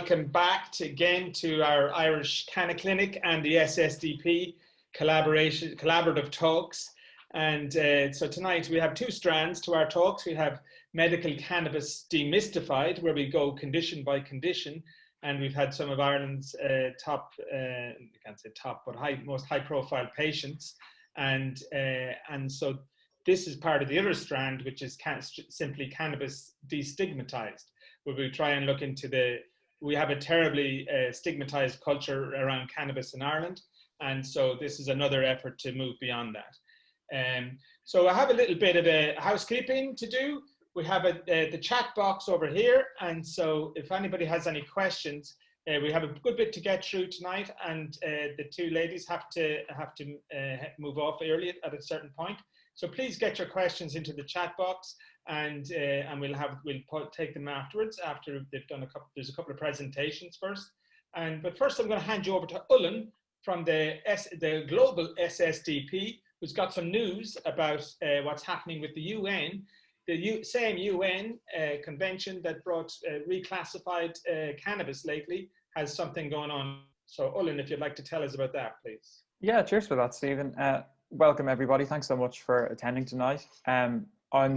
welcome back again to our Irish Canna Clinic and the SSDP collaborative talks. And so tonight we have two strands to our talks. We have Medical Cannabis Demystified, where we go condition by condition. And we've had some of Ireland's top, I can't say top, but most high profile patients. And so this is part of the other strand, which is simply Cannabis Destigmatized, where we try and look into we have a terribly stigmatized culture around cannabis in Ireland. And so this is another effort to move beyond that. So I have a little bit of a housekeeping to do. We have the chat box over here. And so if anybody has any questions, we have a good bit to get through tonight, and the two ladies have to move off early at a certain point. So please get your questions into the chat box, and we'll take them afterwards after they've done there's a couple of presentations first. But first I'm going to hand you over to Ullen from the global SSDP, who's got some news about what's happening with the UN. The same UN convention that reclassified cannabis lately has something going on. So Ullen, if you'd like to tell us about that, please. Yeah, cheers for that, Stephen. Welcome everybody. Thanks so much for attending tonight. I'm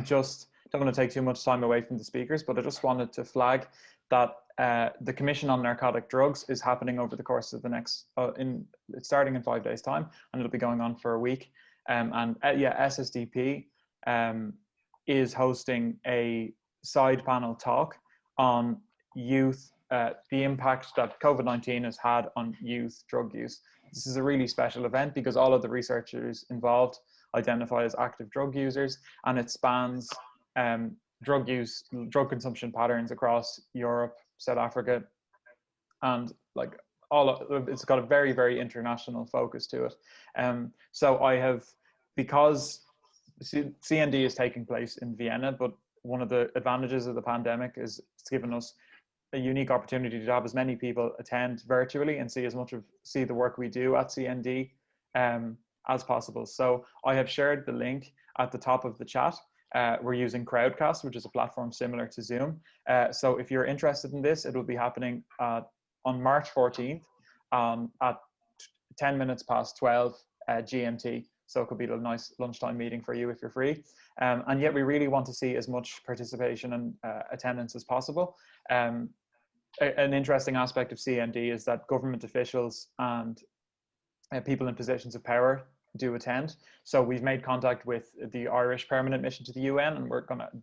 just don't want to take too much time away from the speakers, but I just wanted to flag that the Commission on Narcotic Drugs is happening over the course of the next, it's starting in 5 days' time, and it'll be going on for a week. SSDP is hosting a side panel talk on youth, the impact that COVID-19 has had on youth drug use. This is a really special event because all of the researchers involved identify as active drug users, and it spans drug consumption patterns across Europe, South Africa, and it's got a very, very international focus to it. So because CND is taking place in Vienna, but one of the advantages of the pandemic is it's given us a unique opportunity to have as many people attend virtually and see the work we do at CND as possible. So I have shared the link at the top of the chat. We're using Crowdcast, which is a platform similar to Zoom. So if you're interested in this, it will be happening on March 14th at 10 minutes past 12 GMT. So it could be a nice lunchtime meeting for you if you're free. And yet we really want to see as much participation and attendance as possible. An interesting aspect of CND is that government officials and people in positions of power do attend. So we've made contact with the Irish permanent mission to the UN, and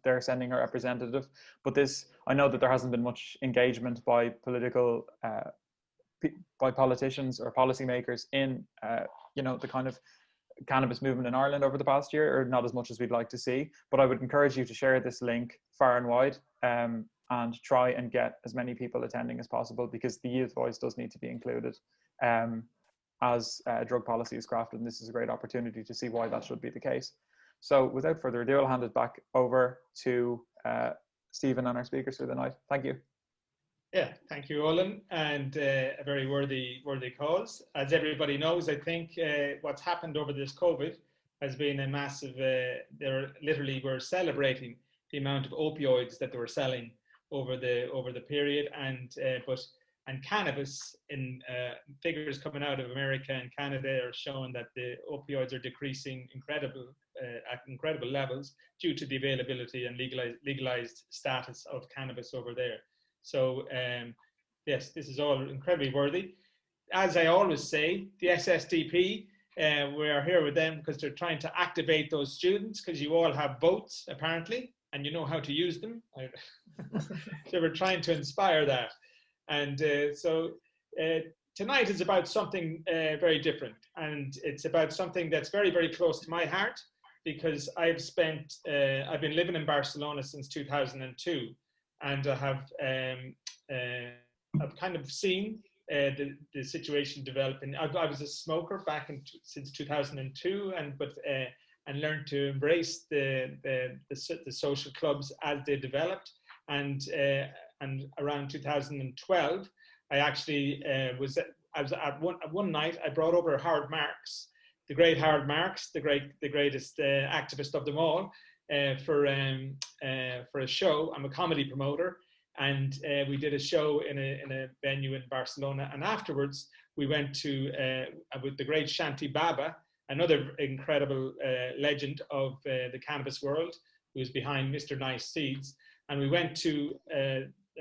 they're sending a representative. But I know that there hasn't been much engagement by politicians or policymakers in the kind of cannabis movement in Ireland over the past year, or not as much as we'd like to see. But I would encourage you to share this link far and wide and try and get as many people attending as possible, because the youth voice does need to be included as drug policy is crafted, and this is a great opportunity to see why that should be the case. So without further ado, I'll hand it back over to Stephen and our speakers for the night. Thank you. Yeah, thank you, Olin, and a very worthy cause. As everybody knows, I think what's happened over this COVID has been a massive, we're celebrating the amount of opioids that they were selling over the period, and cannabis, in figures coming out of America and Canada, are showing that the opioids are decreasing at incredible levels due to the availability and legalized status of cannabis over there. So yes, this is all incredibly worthy. As I always say, the SSDP, we are here with them because they're trying to activate those students, because you all have votes apparently, and you know how to use them. So we're trying to inspire that. And so tonight is about something very different, and it's about something that's very, very close to my heart, because I've been living in Barcelona since 2002, and I have I've kind of seen the situation developing. I was a smoker since 2002, and learned to embrace the social clubs as they developed, and around 2012, I actually was at one night. I brought over Howard Marks, the great Howard Marks, the greatest activist of them all, for a show. I'm a comedy promoter, And we did a show in a venue in Barcelona. And afterwards, we went to, with the great Shanti Baba, another incredible legend of the cannabis world, who is behind Mr. Nice Seeds. And we went to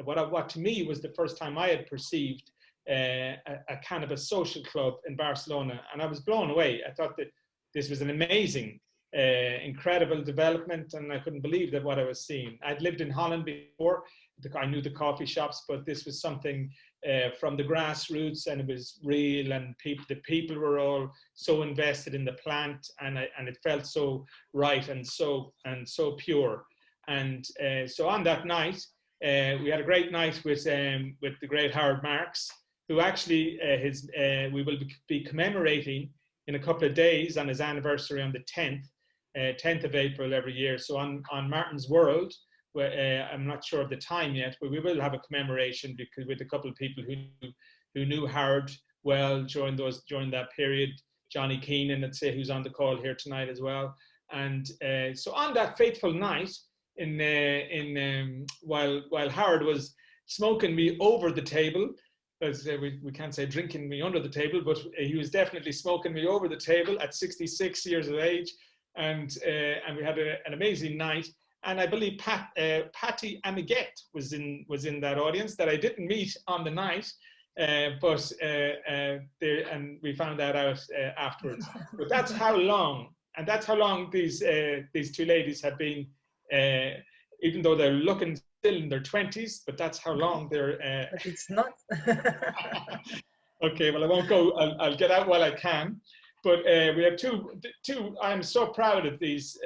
what to me was the first time I had perceived a cannabis social club in Barcelona. And I was blown away. I thought that this was an amazing, incredible development, and I couldn't believe that what I was seeing. I'd lived in Holland before. I knew the coffee shops, but this was something from the grassroots, and it was real, and the people were all so invested in the plant, and it felt so right and so pure. And so on that night, we had a great night with the great Howard Marks, who actually we will be commemorating in a couple of days on his anniversary on the 10th of April every year. So on Martin's World, I'm not sure of the time yet, but we will have a commemoration because with a couple of people who knew Howard well during that period. Johnny Keenan, let's say, who's on the call here tonight as well. And so on that fateful night, while Howard was smoking me over the table, as we can't say drinking me under the table, but he was definitely smoking me over the table at 66 years of age, and we had an amazing night. And I believe Patty Amiguet was in that audience that I didn't meet on the night, but we found that out afterwards. But that's how long, these two ladies have been, even though they're looking still in their 20s, but that's how long they're. But it's not. Okay, well, I won't go. I'll get out while I can. But we have two. I'm so proud of these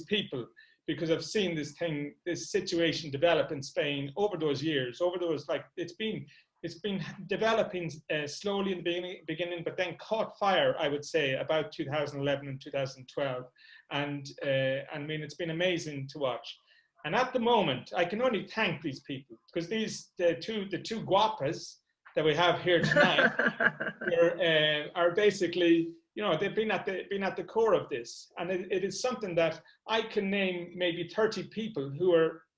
people, because I've seen this situation develop in Spain over those years. It's been developing slowly in the beginning, but then caught fire, I would say, about 2011 and 2012. And I mean, it's been amazing to watch. And at the moment, I can only thank these people, because the two guapas that we have here tonight are basically, they've been at the core of this. And it is something that I can name maybe 30 people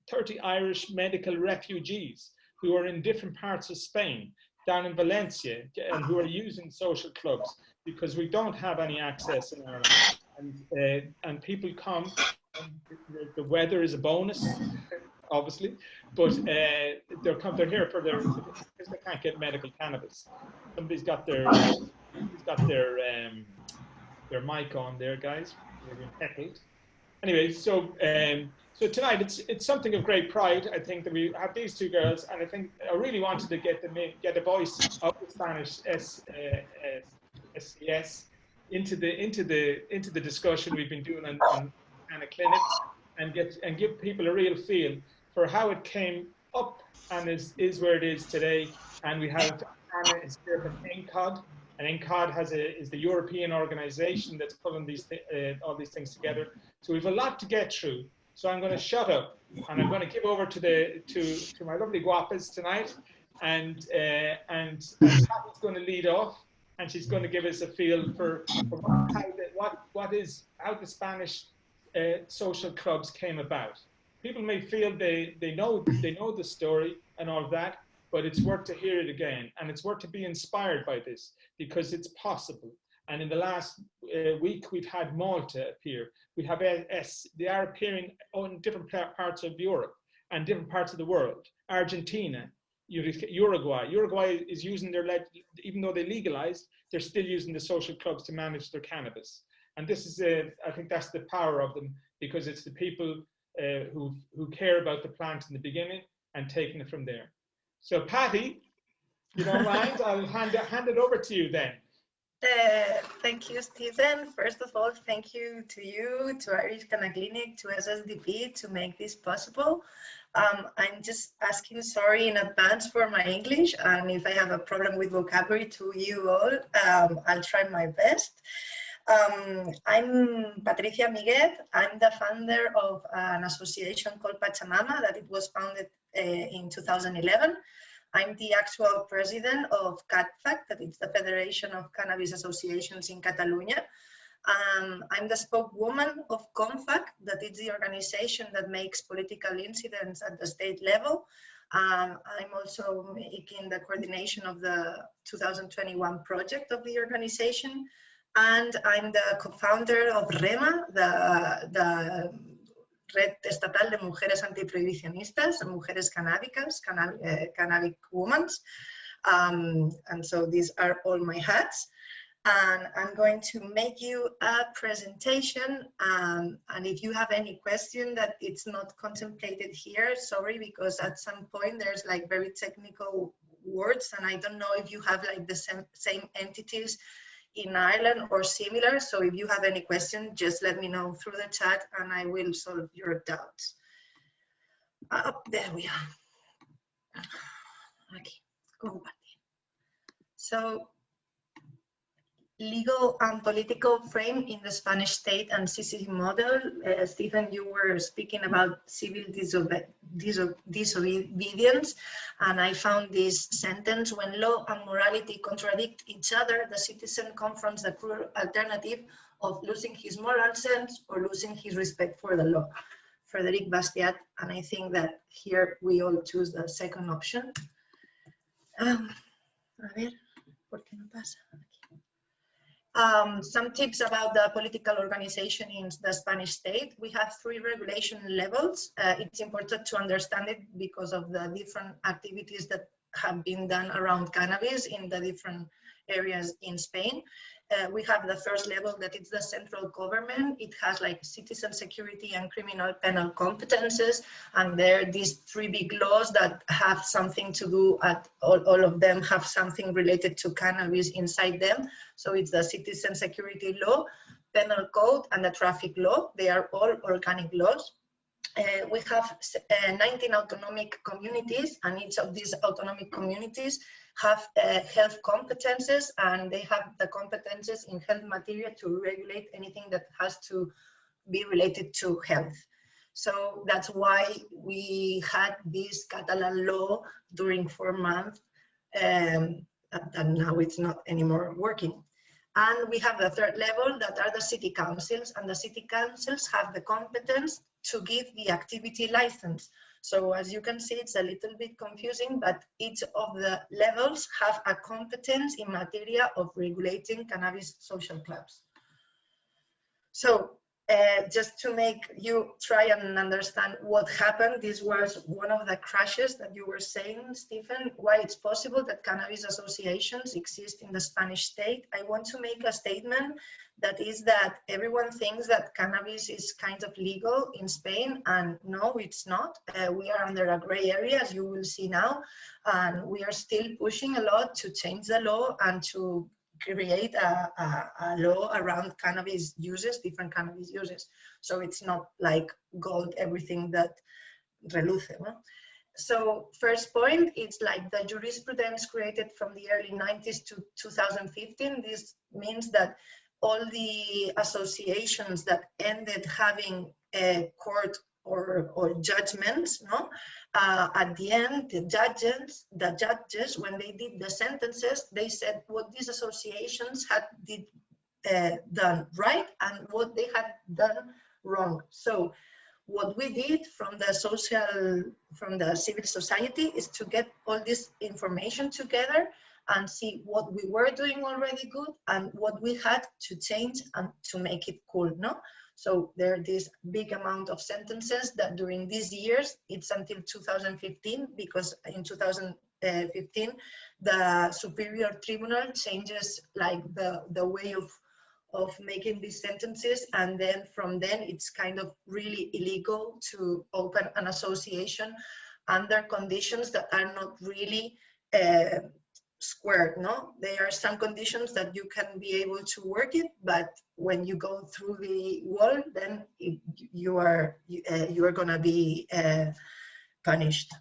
30 Irish medical refugees who are in different parts of Spain, down in Valencia, and who are using social clubs because we don't have any access in Ireland. And people come, and the weather is a bonus, obviously, but they're here because they can't get medical cannabis. Somebody's got their mic on there, guys. They're being heckled. Anyway, so tonight it's something of great pride. I think that we have these two girls, and I think I really wanted to get a voice of the Spanish SCS into the discussion we've been doing on Canna Clinic, and give people a real feel for how it came up and is where it is today. And we have Anna is here from NCOD. And NCOD is the European organization that's pulling all these things together. So we have a lot to get through. So I'm going to shut up, and I'm going to give over to my lovely guapas tonight, and Patty's going to lead off, and she's going to give us a feel for how the Spanish social clubs came about. People may feel they know the story and all of that, but it's worth to hear it again, and it's worth to be inspired by this, because it's possible. And in the last week, we've had Malta appear. We have they are appearing in different parts of Europe and different parts of the world. Argentina, Uruguay. Uruguay is using even though they legalized, they're still using the social clubs to manage their cannabis. And this is, I think that's the power of them, because it's the people who care about the plant in the beginning and taking it from there. So Patty, if you don't mind, I'll hand it over to you then. Thank you, Stephen. First of all, thank you, to Irish Canna Clinic, to SSDP to make this possible. I'm just asking sorry in advance for my English, and if I have a problem with vocabulary to you all, I'll try my best. I'm Patricia Miguet. I'm the founder of an association called Pachamama that it was founded in 2011. I'm the actual president of CatFac, that is the Federation of Cannabis Associations in Catalonia. I'm the spokeswoman of CONFAC, that is the organization that makes political incidents at the state level. I'm also making the coordination of the 2021 project of the organization. And I'm the co-founder of REMA, the Red Estatal de Mujeres Antiprohibicionistas, Mujeres Canábicas, Cannabic Women. And so these are all my hats. And I'm going to make you a presentation. And if you have any question that it's not contemplated here, sorry, because at some point there's like very technical words, and I don't know if you have like the same entities in Ireland or similar. So if you have any question, just let me know through the chat and I will solve your doubts. There we are. Okay, compartir. So, legal and political frame in the Spanish state and CCC model. Stephen, you were speaking about civil disobedience, and I found this sentence: when law and morality contradict each other, the citizen confronts the cruel alternative of losing his moral sense or losing his respect for the law. Frederic Bastiat, and I think that here we all choose the second option. A ver, ¿por qué no pasa? Some tips about the political organization in the Spanish state. We have 3 regulation levels. It's important to understand it because of the different activities that have been done around cannabis in the different areas in Spain. We have the first level, that is the central government. It has like citizen security and criminal penal competences, and there are these 3 big laws that have something to do at all of them have something related to cannabis inside them. So it's the citizen security law, penal code, and the traffic law. They are all organic laws. We have 19 autonomic communities, and each of these autonomic communities have health competences, and they have the competences in health material to regulate anything that has to be related to health. So that's why we had this Catalan law during 4 months, and now it's not anymore working. And we have the third level, that are the city councils, and the city councils have the competence to give the activity license. So as you can see, it's a little bit confusing, but each of the levels have a competence in materia of regulating cannabis social clubs. So just to make you try and understand what happened, this was one of the crashes that you were saying, Stephen, why it's possible that cannabis associations exist in the Spanish state. I want to make a statement that is that everyone thinks that cannabis is kind of legal in Spain, and no, it's not. We are under a gray area, as you will see now, and we are still pushing a lot to change the law and to create a law around cannabis uses, different cannabis uses. So it's not like gold, everything that reluce. No? So first point, it's like the jurisprudence created from the early 90s to 2015. This means that all the associations that ended having a court or judgments, no? At the end, the judges, when they did the sentences, they said what these associations had done right and what they had done wrong. So what we did from the civil society is to get all this information together and see what we were doing already good and what we had to change and to make it cool, no? So there are this big amount of sentences that during these years, it's until 2015, because in 2015, the Superior Tribunal changes like the way of making these sentences, and then from then it's kind of really illegal to open an association under conditions that are not really squared, no? There are some conditions that you can be able to work it, but when you go through the wall, then you are gonna be punished.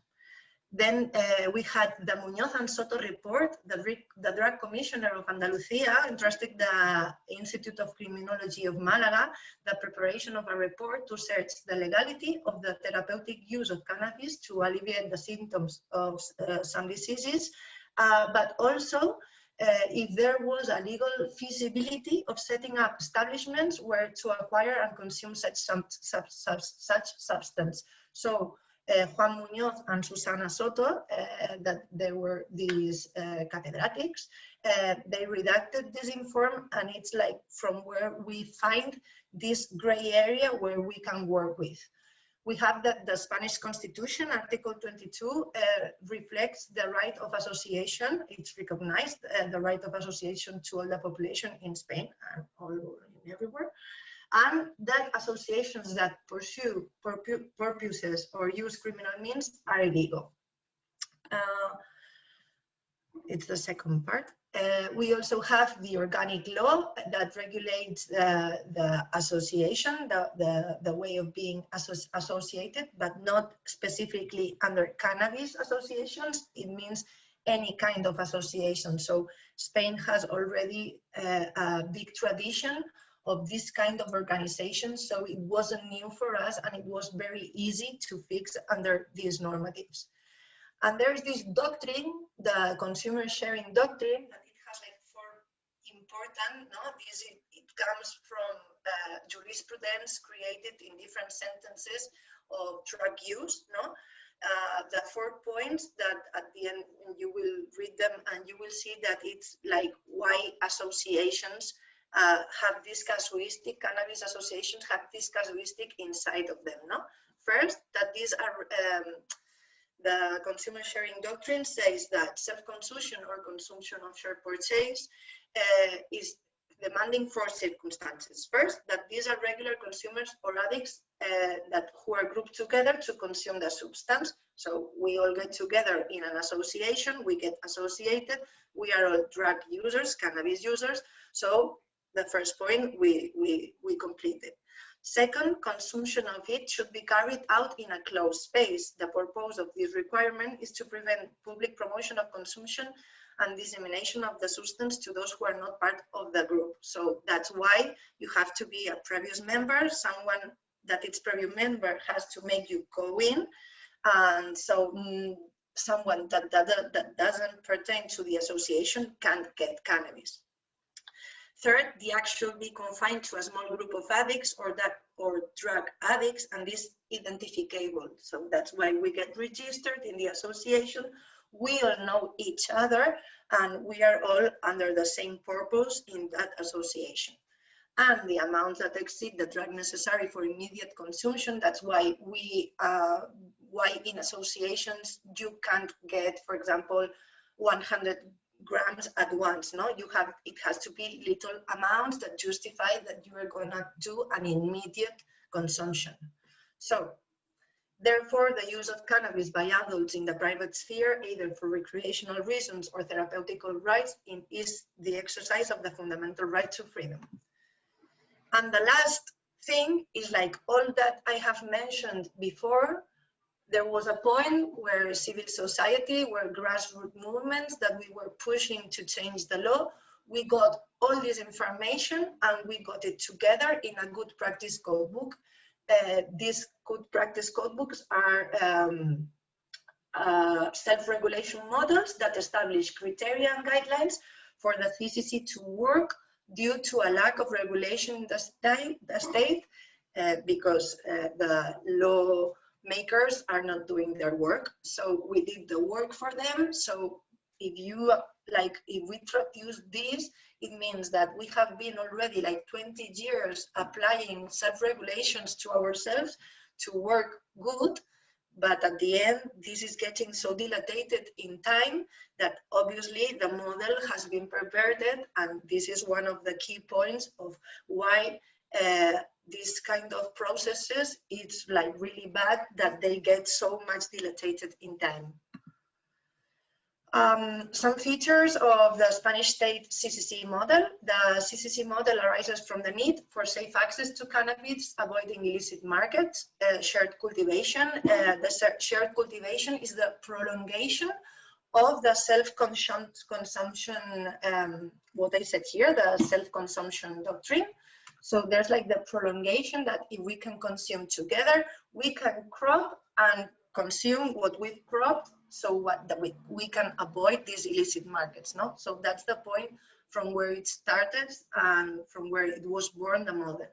Then we had the Munoz and Soto report. The drug commissioner of Andalucía entrusted the Institute of Criminology of Malaga the preparation of a report to search the legality of the therapeutic use of cannabis to alleviate the symptoms of some diseases, but also if there was a legal feasibility of setting up establishments where to acquire and consume such substance. So Juan Muñoz and Susana Soto, that they were these catedratics. They redacted this inform, and it's like from where we find this gray area where we can work with. We have that the Spanish Constitution, Article 22, reflects the right of association. It's recognized the right of association to all the population in Spain and all everywhere. And that associations that pursue purposes or use criminal means are illegal. It's the second part. We also have the organic law that regulates the association, the way of being associated, but not specifically under cannabis associations. It means any kind of association. So Spain has already a big tradition of this kind of organization, so it wasn't new for us, and it was very easy to fix under these normatives. And there's this doctrine, the consumer sharing doctrine, that it has like four important, no? It comes from jurisprudence created in different sentences of drug use, no? The 4 points that at the end you will read them and you will see that it's like why associations have this casuistic, cannabis associations have this casuistic inside of them, no? First, that these are, the consumer sharing doctrine says that self-consumption or consumption of shared purchase is demanding 4 circumstances. First, that these are regular consumers or addicts who are grouped together to consume the substance. So we all get together in an association, we get associated, we are all drug users, cannabis users. So the first point we completed. Second, consumption of it should be carried out in a closed space. The purpose of this requirement is to prevent public promotion of consumption and dissemination of the substance to those who are not part of the group. So that's why you have to be a previous member. Someone that is previous member has to make you go in. And so someone that doesn't pertain to the association can't get cannabis. Third, the act should be confined to a small group of addicts or drug addicts, and this identifiable. So that's why we get registered in the association. We all know each other, and we are all under the same purpose in that association. And the amounts that exceed the drug necessary for immediate consumption, that's why why in associations you can't get, for example, 100 grams at once. No, it has to be little amounts that justify that you are going to do an immediate consumption. So therefore, the use of cannabis by adults in the private sphere, either for recreational reasons or therapeutical rights, is the exercise of the fundamental right to freedom. And the last thing is, like all that I have mentioned before, there was a point where civil society, where grassroots movements that we were pushing to change the law, we got all this information and we got it together in a good practice code book. These good practice code books are self-regulation models that establish criteria and guidelines for the CCC to work due to a lack of regulation in the state because the law makers are not doing their work. So we did the work for them. So if we introduce this, it means that we have been already like 20 years applying self-regulations to ourselves to work good. But at the end, this is getting so dilated in time that obviously the model has been perverted. And this is one of the key points of why these kind of processes, it's like really bad that they get so much dilated in time. Some features of the Spanish state CCC model. The CCC model arises from the need for safe access to cannabis, avoiding illicit markets, shared cultivation. The shared cultivation is the prolongation of the self-consumption, what I said here, the self-consumption doctrine. So there's like the prolongation that if we can consume together, we can crop and consume what we've cropped, so we can avoid these illicit markets, no? So that's the point from where it started and from where it was born, the model.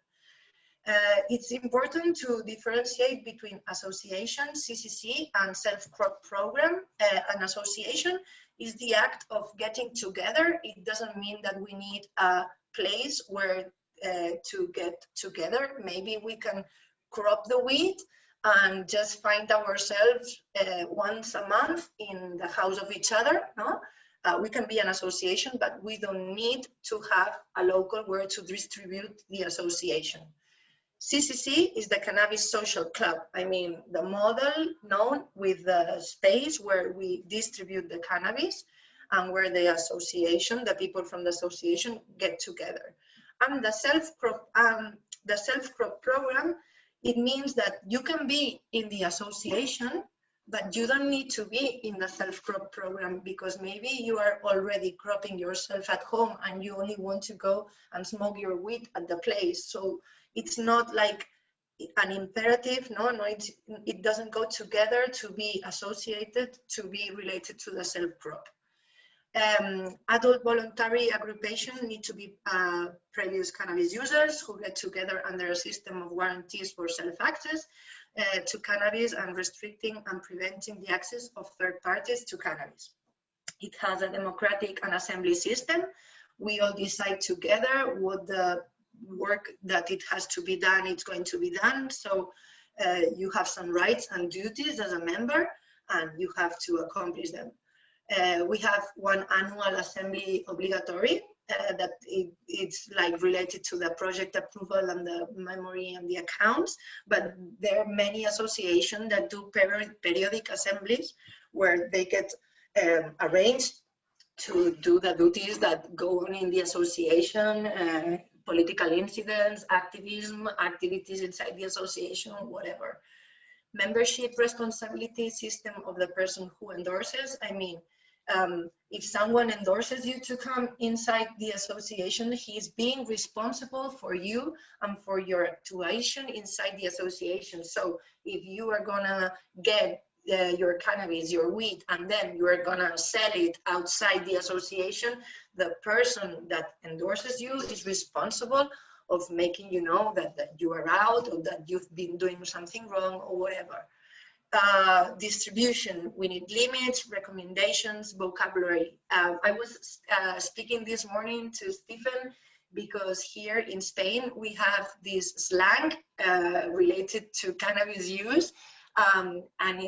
It's important to differentiate between association, CCC, and self-crop program. An association is the act of getting together. It doesn't mean that we need a place where to get together. Maybe we can crop the weed and just find ourselves once a month in the house of each other, no? We can be an association, but we don't need to have a local where to distribute the association. CCC is the Cannabis Social Club. I mean, the model known with the space where we distribute the cannabis and where the association, the people from the association get together. And the self-crop program, it means that you can be in the association, but you don't need to be in the self-crop program because maybe you are already cropping yourself at home and you only want to go and smoke your weed at the place. So it's not like an imperative, it doesn't go together to be associated, to be related to the self-crop. Adult voluntary aggregation need to be previous cannabis users who get together under a system of guarantees for self-access to cannabis and restricting and preventing the access of third parties to cannabis. It has a democratic and assembly system. We all decide together what the work that it has to be done, it's going to be done. So you have some rights and duties as a member and you have to accomplish them. We have one annual assembly obligatory that it's like related to the project approval and the memory and the accounts, but there are many associations that do periodic assemblies where they get arranged to do the duties that go on in the association, political incidents, activism, activities inside the association, whatever. Membership responsibility system of the person who endorses. I mean, if someone endorses you to come inside the association, he's being responsible for you and for your actuation inside the association. So if you are gonna get your cannabis, your weed, and then you are gonna sell it outside the association, the person that endorses you is responsible of making you know that you are out or that you've been doing something wrong or whatever. Distribution, we need limits, recommendations, vocabulary. I was speaking this morning to Stephen because here in Spain we have this slang related to cannabis use, and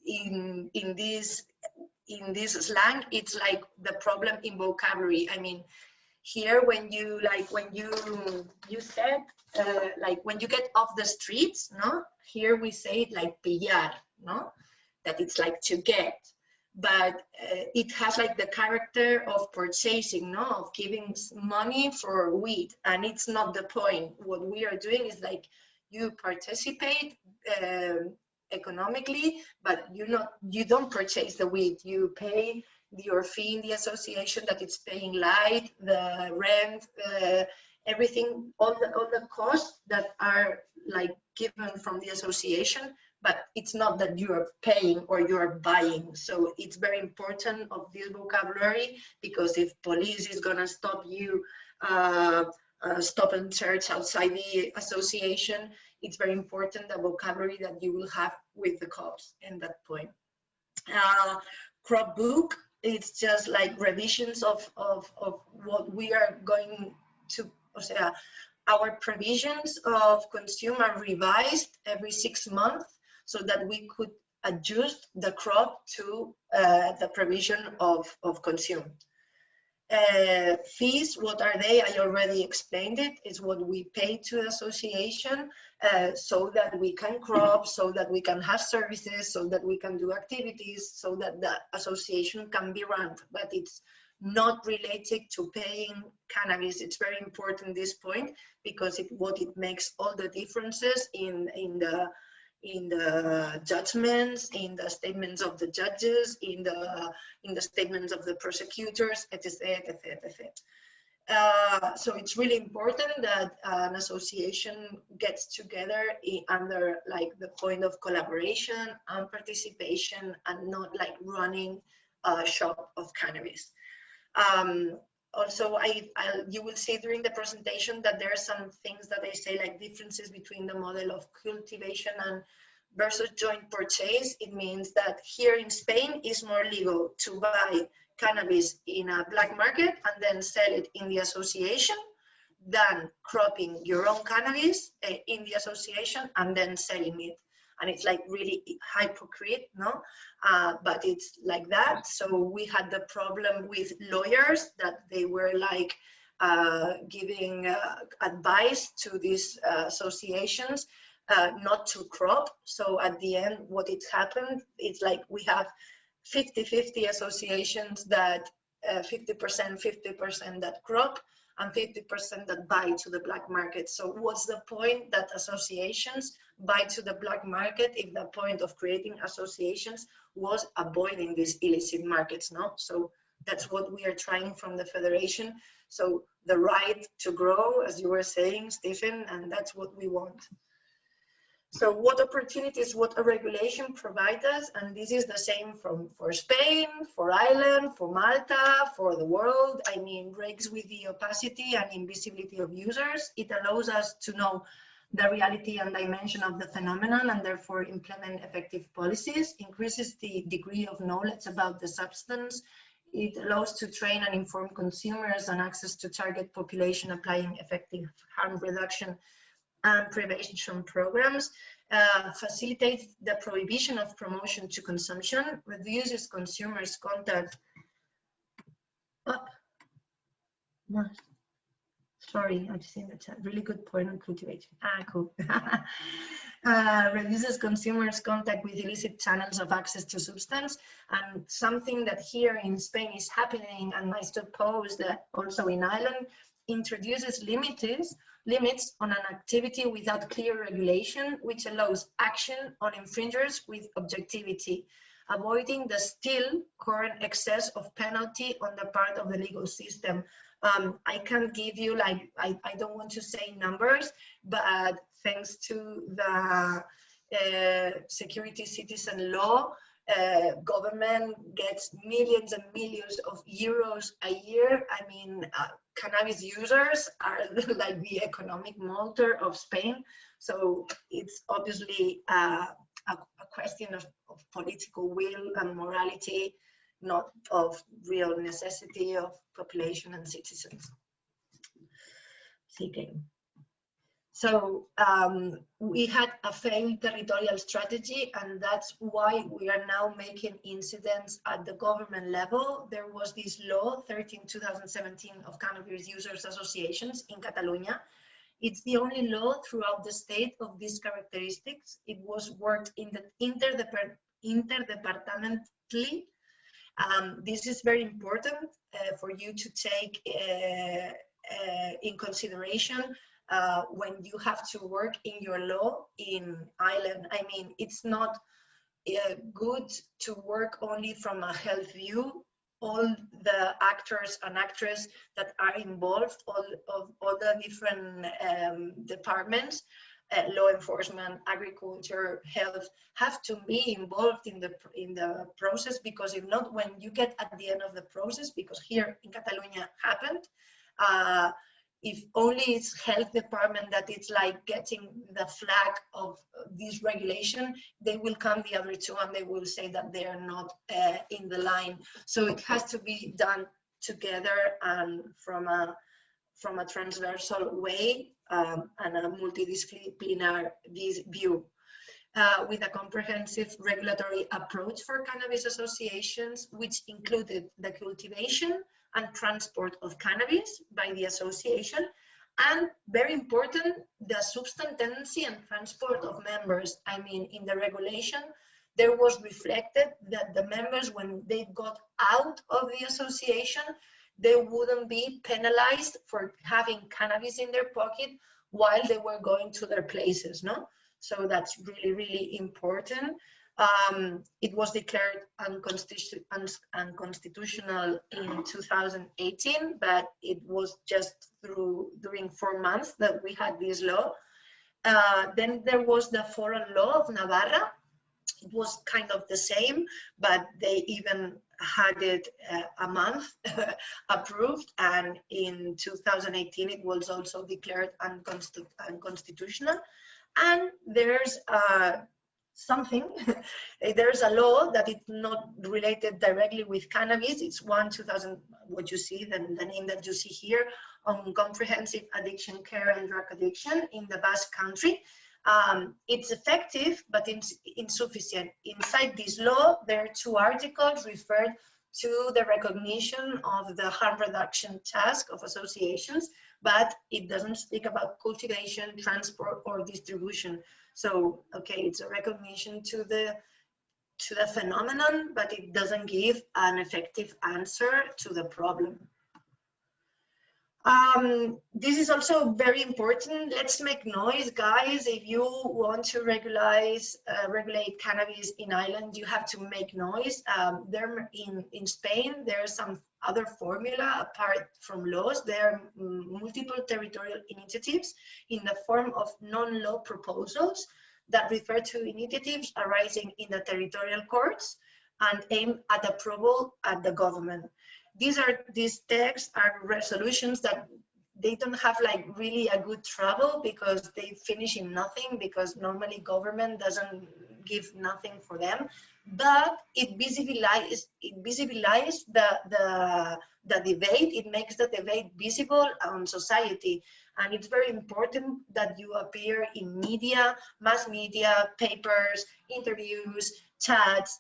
in this slang it's like the problem in vocabulary. I mean, here when you said like when you get off the streets, no, here we say it like pillar, no, that it's like to get, but it has like the character of purchasing, no, of giving money for weed, and it's not the point. What we are doing is like you participate economically, but you don't purchase the weed, you pay your fee in the association that it's paying light, the rent, everything, all the costs that are like given from the association, but it's not that you are paying or you are buying. So it's very important of this vocabulary, because if police is gonna stop you, stop and search outside the association, it's very important the vocabulary that you will have with the cops in that point. Crop book, it's just like revisions of what we are going to, our provisions of consume are revised every 6 months so that we could adjust the crop to the provision of consume. Fees, what are they? I already explained it. It's what we pay to the association so that we can crop, so that we can have services, so that we can do activities, so that the association can be run. But it's not related to paying cannabis. It's very important, this point, because what it makes all the differences in the judgments, in the statements of the judges, in the statements of the prosecutors, etc., etc., etc. So it's really important that an association gets together under like the point of collaboration and participation, and not like running a shop of cannabis. also, you will see during the presentation that there are some things that I say, like differences between the model of cultivation and versus joint purchase. It means that here in Spain it's more legal to buy cannabis in a black market and then sell it in the association than cropping your own cannabis in the association and then selling it. And it's like really hypocrite, no? But it's like that. So we had the problem with lawyers that they were like giving advice to these associations not to crop. So at the end, what it happened, it's like we have 50-50 associations that 50% that crop and 50% that buy to the black market. So what's the point that associations buy to the black market if the point of creating associations was avoiding these illicit markets, no? So that's what we are trying from the Federation. So the right to grow, as you were saying, Stephen, and that's what we want. So what opportunities, what a regulation provides us, and this is the same for Spain, for Ireland, for Malta, for the world. I mean, breaks with the opacity and invisibility of users. It allows us to know the reality and dimension of the phenomenon and therefore implement effective policies, increases the degree of knowledge about the substance. It allows to train and inform consumers on access to target population applying effective harm reduction and prevention programs, facilitates the prohibition of promotion to consumption, reduces consumers' contact. Sorry, I've seen the chat. Really good point on cultivation. Cool. Reduces consumers' contact with illicit channels of access to substance, and something that here in Spain is happening, and I suppose that also in Ireland, introduces limits on an activity without clear regulation, which allows action on infringers with objectivity, avoiding the still current excess of penalty on the part of the legal system. I can't give you, like, I don't want to say numbers, but thanks to the security citizen law, government gets millions and millions of euros a year. I mean, cannabis users are like the economic motor of Spain. So it's obviously a question of political will and morality, not of real necessity of population and citizens. Okay. So we had a failed territorial strategy, and that's why we are now making incidents at the government level. There was this law 13/2017 of Cannabis Users Associations in Catalonia. It's the only law throughout the state of these characteristics. It was worked in the interdepartmentally. This is very important for you to take in consideration when you have to work in your law in Ireland. I mean, it's not good to work only from a health view. All the actors and actresses that are involved, all the different departments, law enforcement, agriculture, health, have to be involved in the process, because if not, when you get at the end of the process, because here in Catalonia happened, if only it's health department that it's like getting the flag of this regulation, they will come the other two and they will say that they are not in the line. So it has to be done together and from a transversal way and a multidisciplinary view. With a comprehensive regulatory approach for cannabis associations, which included the cultivation and transport of cannabis by the association, and very important, the substance tenancy and transport of members. I mean, in the regulation, there was reflected that the members, when they got out of the association, they wouldn't be penalized for having cannabis in their pocket while they were going to their places, no? So that's really, really important. It was declared unconstitutional in 2018, but it was just during 4 months that we had this law. Then there was the foreign law of Navarra it was kind of the same, but they even had it a month approved, and in 2018 it was also declared unconstitutional. And there's something, there's a law that is not related directly with cannabis. It's 2000, what you see, the name that you see here, on comprehensive addiction care and drug addiction in the Basque Country. It's effective, but it's insufficient. Inside this law, there are 2 articles referred to the recognition of the harm reduction task of associations, but it doesn't speak about cultivation, transport, or distribution. So, okay, it's a recognition to the phenomenon, but it doesn't give an effective answer to the problem. This is also very important. Let's make noise, guys. If you want to regulate cannabis in Ireland, you have to make noise. There in Spain, there's some other formula apart from laws. There are multiple territorial initiatives in the form of non-law proposals that refer to initiatives arising in the territorial courts and aim at approval at the government. These texts are resolutions that they don't have like really a good trouble, because they finish in nothing, because normally government doesn't give nothing for them, but it visibilizes the debate. It makes the debate visible on society, and it's very important that you appear in media, mass media, papers, interviews, chats,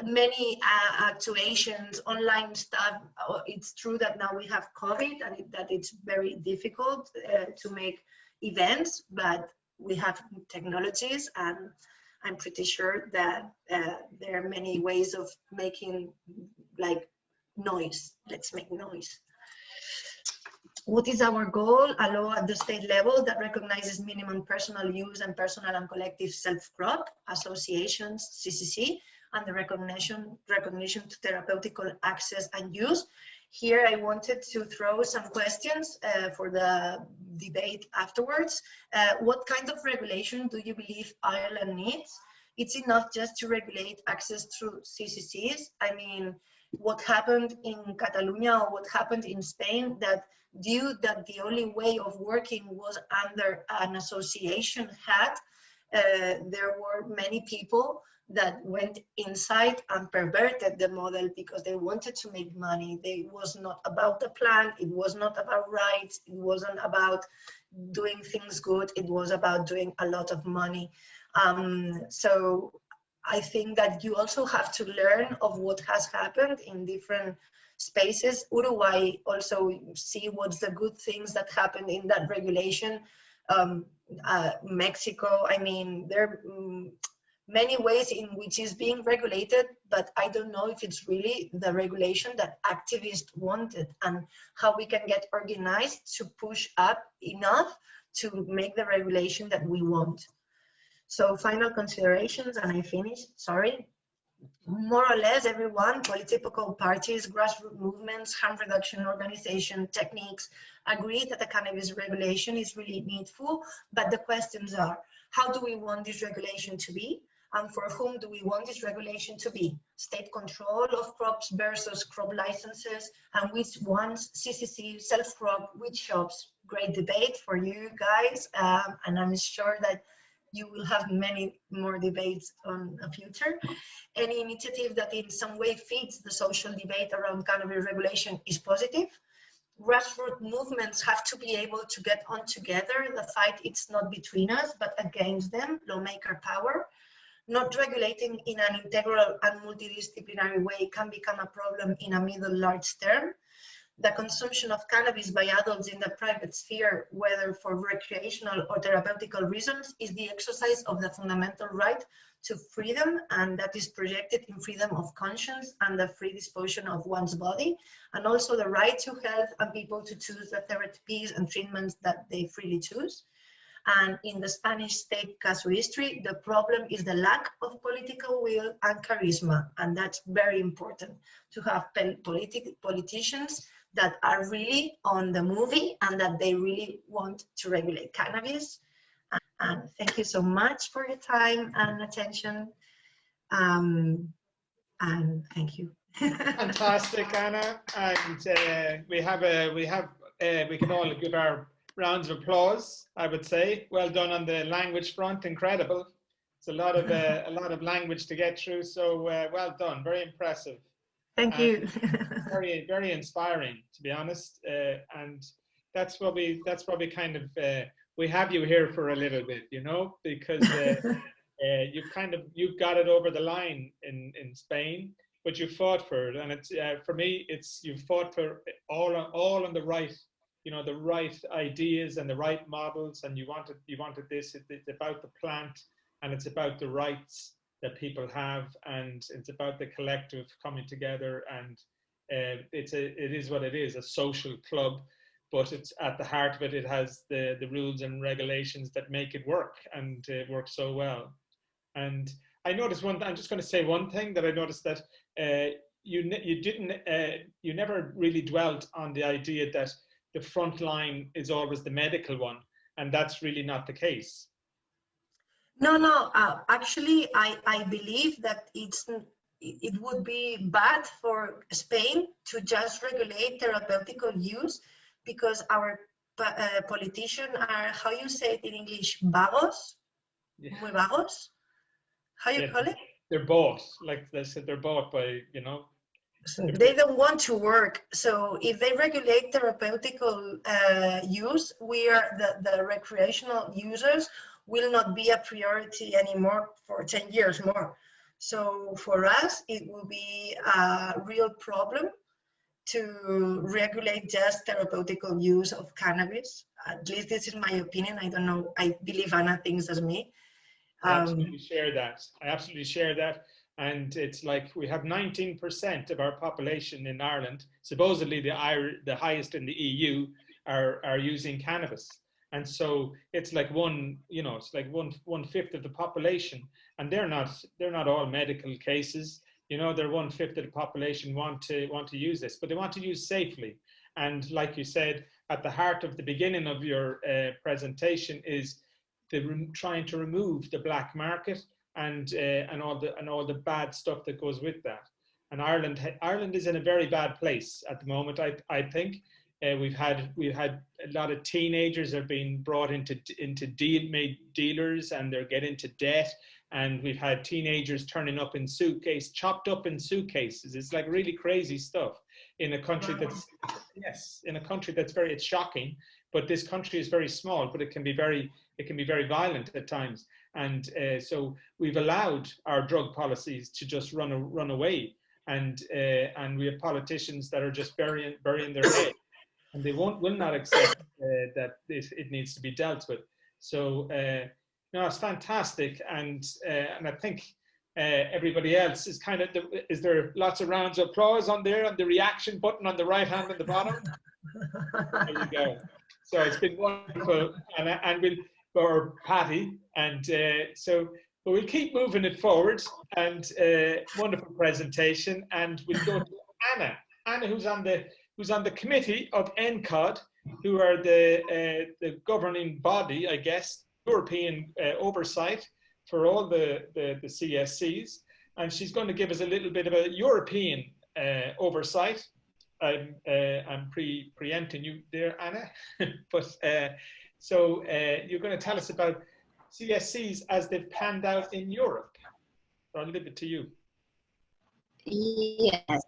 many actuations, online stuff. It's true that now we have COVID and that it's very difficult to make events, but we have technologies, and I'm pretty sure that there are many ways of making like noise. Let's make noise. What is our goal? A law at the state level that recognizes minimum personal use and personal and collective self-crop, associations, CCC, and the recognition to therapeutical access and use. Here I wanted to throw some questions for the debate afterwards. What kind of regulation do you believe Ireland needs? It's enough just to regulate access through CCCs. I mean, what happened in Catalonia or what happened in Spain, that the only way of working was under an association hat, there were many people that went inside and perverted the model because they wanted to make money. It was not about the plan, it was not about rights, it wasn't about doing things good, it was about doing a lot of money. So I think that you also have to learn of what has happened in different spaces. Uruguay also see what's the good things that happened in that regulation. Mexico, I mean, there are many ways in which it's being regulated, but I don't know if it's really the regulation that activists wanted, and how we can get organized to push up enough to make the regulation that we want. So final considerations, and I finish, sorry. More or less everyone, political parties, grassroots movements, harm reduction organization, techniques, agree that the cannabis regulation is really needful, but the questions are, how do we want this regulation to be? And for whom do we want this regulation to be? State control of crops versus crop licenses, and which ones, CCC, self-crop, which shops? Great debate for you guys, and I'm sure that you will have many more debates on the future. Any initiative that in some way fits the social debate around cannabis regulation is positive. Grassroots movements have to be able to get on together. The fight, it's not between us, but against them, lawmaker power. Not regulating in an integral and multidisciplinary way can become a problem in a middle large term. The consumption of cannabis by adults in the private sphere, whether for recreational or therapeutical reasons, is the exercise of the fundamental right to freedom, and that is projected in freedom of conscience and the free disposition of one's body, and also the right to health and people to choose the therapies and treatments that they freely choose. And in the Spanish state casuistry, the problem is the lack of political will and charisma, and that's very important, to have politicians that are really on the movie and that they really want to regulate cannabis. And thank you so much for your time and attention. And thank you. Fantastic, Anna. And we can all give our rounds of applause, I would say. Well done on the language front, incredible. It's a lot of language to get through, so well done, very impressive. Thank you. Very, very inspiring, to be honest. And that's what we kind of, we have you here for a little bit, you know, because you've got it over the line in Spain, but you fought for it. And it's, for me, you've fought for all on the right, you know, the right ideas and the right models. And you wanted this, it's about the plant, and it's about the rights that people have, and it's about the collective coming together. And it is what it is, a social club, but it's at the heart of it, it has the rules and regulations that make it work, and it works so well. And I noticed I'm just going to say one thing that I noticed, that you never really dwelt on the idea that the front line is always the medical one, and that's really not the case. No. Actually, I believe that it would be bad for Spain to just regulate therapeutical use, because our politicians are, how you say it in English, vagos? Yeah. Muy vagos? How you call it? They're bought, like they said, they're bought by, you know. So they don't want to work. So if they regulate therapeutical use, the recreational users will not be a priority anymore for 10 years more. So for us, it will be a real problem to regulate just therapeutical use of cannabis. At least this is my opinion. I don't know. I believe Anna thinks as me. I absolutely share that. I absolutely share that. And it's like we have 19% of our population in Ireland, supposedly the highest in the EU, are using cannabis. And so it's like one fifth of the population, and they're not all medical cases. You know, they're 1/5 of the population want to use this, but they want to use safely. And like you said, at the heart of the beginning of your presentation is trying to remove the black market and all the bad stuff that goes with that. And Ireland is in a very bad place at the moment. I think we've had a lot of teenagers are being brought into made dealers, and they're getting into debt. And we've had teenagers turning up in chopped up in suitcases. It's like really crazy stuff in a country that's, it's shocking. But this country is very small, but it can be very violent at times. And so we've allowed our drug policies to just run away. And we have politicians that are just burying their head, and they will not accept that it needs to be dealt with. So no, it's fantastic. And I think everybody else is kind of, is there lots of rounds of applause on there, on the reaction button on the right hand at the bottom? There you go. So it's been wonderful, and or Patty, and but we'll keep moving it forward. And wonderful presentation, and we'll go to Anna, who's on the committee of NCOD, who are the governing body, I guess, European oversight for all the CSCs, and she's going to give us a little bit of a European oversight. I'm preempting you there, Anna, but so you're going to tell us about CSCs as they've panned out in Europe. So I'll leave it to you. Yes.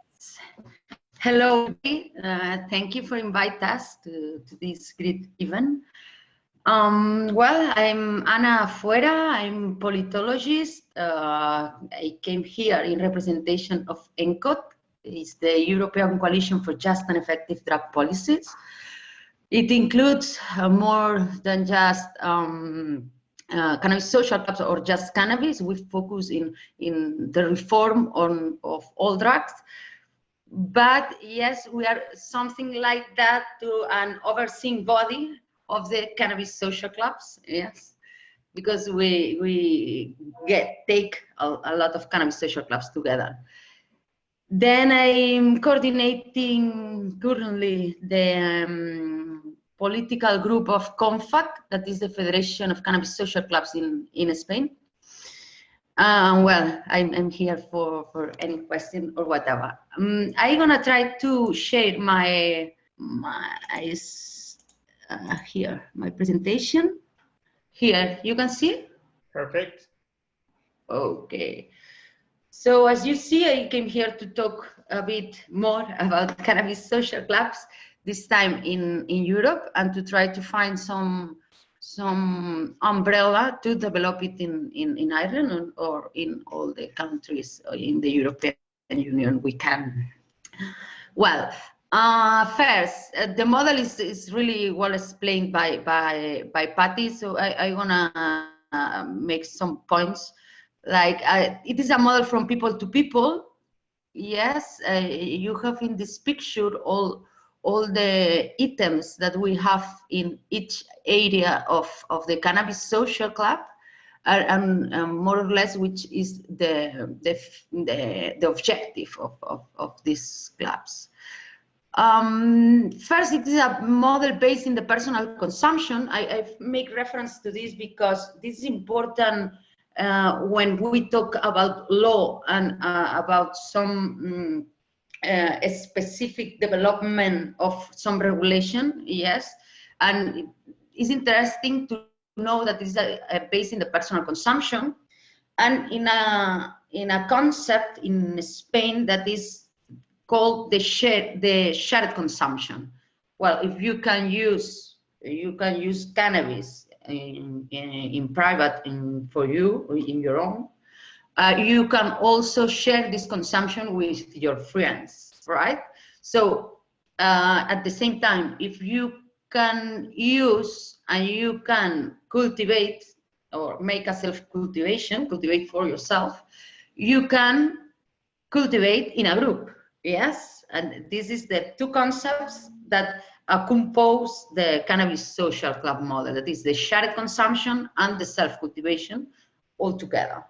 Hello. Thank you for inviting us to this great event. Well, I'm Ana Afuera. I'm politologist. I came here in representation of NCOD. It's the European Coalition for Just and Effective Drug Policies. It includes more than just cannabis social clubs or just cannabis. We focus in the reform of all drugs. But yes, we are something like that to an overseeing body of the cannabis social clubs. Yes, because we take a lot of cannabis social clubs together. Then I'm coordinating currently the political group of CONFAC, that is the Federation of Cannabis Social Clubs in Spain. Well, I'm here for any question or whatever. I'm gonna try to share my here, my presentation. Here, you can see? Perfect. Okay. So as you see, I came here to talk a bit more about cannabis social clubs, this time in Europe, and to try to find some umbrella to develop it in Ireland or in all the countries in the European Union we can. Well, first, the model is really well explained by Patty, so I wanna make some points. Like it is a model from people to people. Yes, you have in this picture all the items that we have in each area of the cannabis social club, and more or less which is the objective of these clubs. First, it is a model based in the personal consumption. I make reference to this because this is important when we talk about law and about some specific development of some regulation, yes. And it's interesting to know that this is based in the personal consumption and in a concept in Spain that is called the shared consumption. Well, if you can use cannabis in private for you in your own, you can also share this consumption with your friends, right? So at the same time, if you can use and you can cultivate or make a self-cultivation, cultivate for yourself, you can cultivate in a group, yes? And this is the two concepts that compose the cannabis social club model, that is the shared consumption and the self-cultivation all together.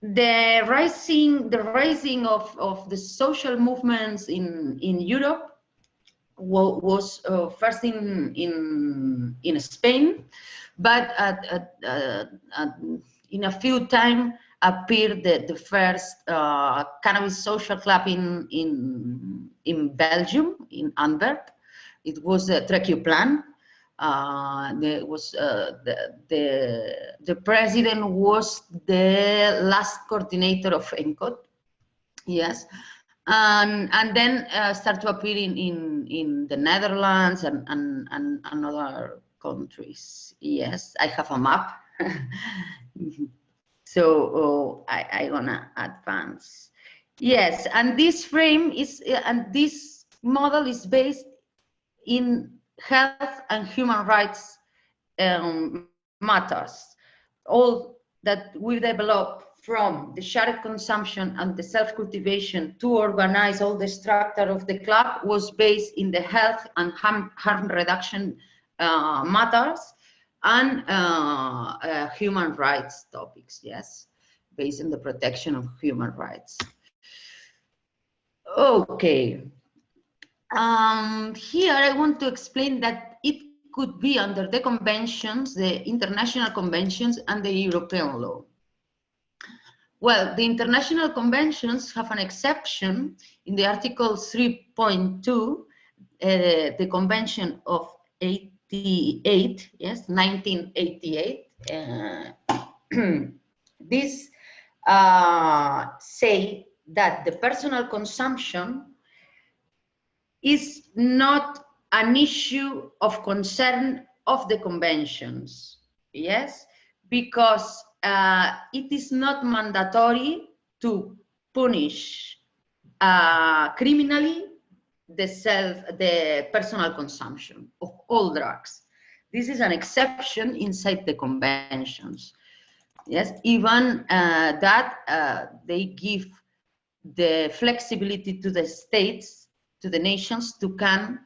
The rising of the social movements in Europe was first in Spain, but in a few time appeared the first cannabis social club in Belgium, in Antwerp. It was the Territorial. There was the president was the last coordinator of ENCOD, yes, and then start to appear in the Netherlands and other countries. Yes, I have a map. So I wanna advance. Yes, and this frame is and this model is based in health and human rights matters. All that we develop from the shared consumption and the self-cultivation to organize all the structure of the club was based in the health and harm reduction matters and human rights topics, yes, based on the protection of human rights. Okay. Here I want to explain that it could be under the conventions, the international conventions and the European law. Well, the international conventions have an exception in the Article 3.2, the Convention of 88, yes, 1988. This say that the personal consumption is not an issue of concern of the conventions, yes, because it is not mandatory to punish criminally the personal consumption of all drugs. This is an exception inside the conventions. Yes, even that they give the flexibility to the states, to the nations, to can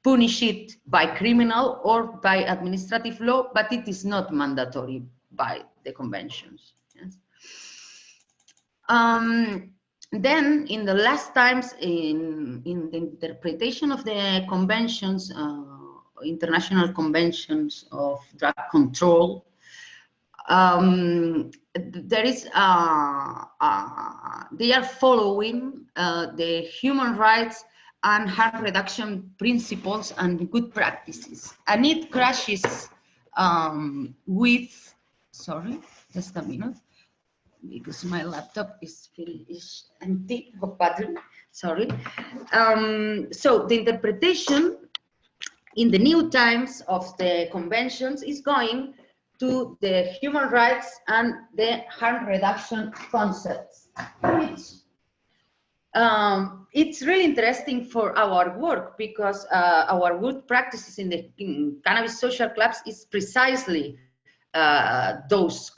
punish it by criminal or by administrative law, but it is not mandatory by the conventions. Yes. Then, in the last times, in the interpretation of the conventions, international conventions of drug control, there is they are following the human rights and harm reduction principles and good practices, and it crashes with, sorry, just a minute, because my laptop is empty of battery, sorry. So the interpretation in the new times of the conventions is going to the human rights and the harm reduction concepts, which it's really interesting for our work, because our good practices in the cannabis social clubs is precisely those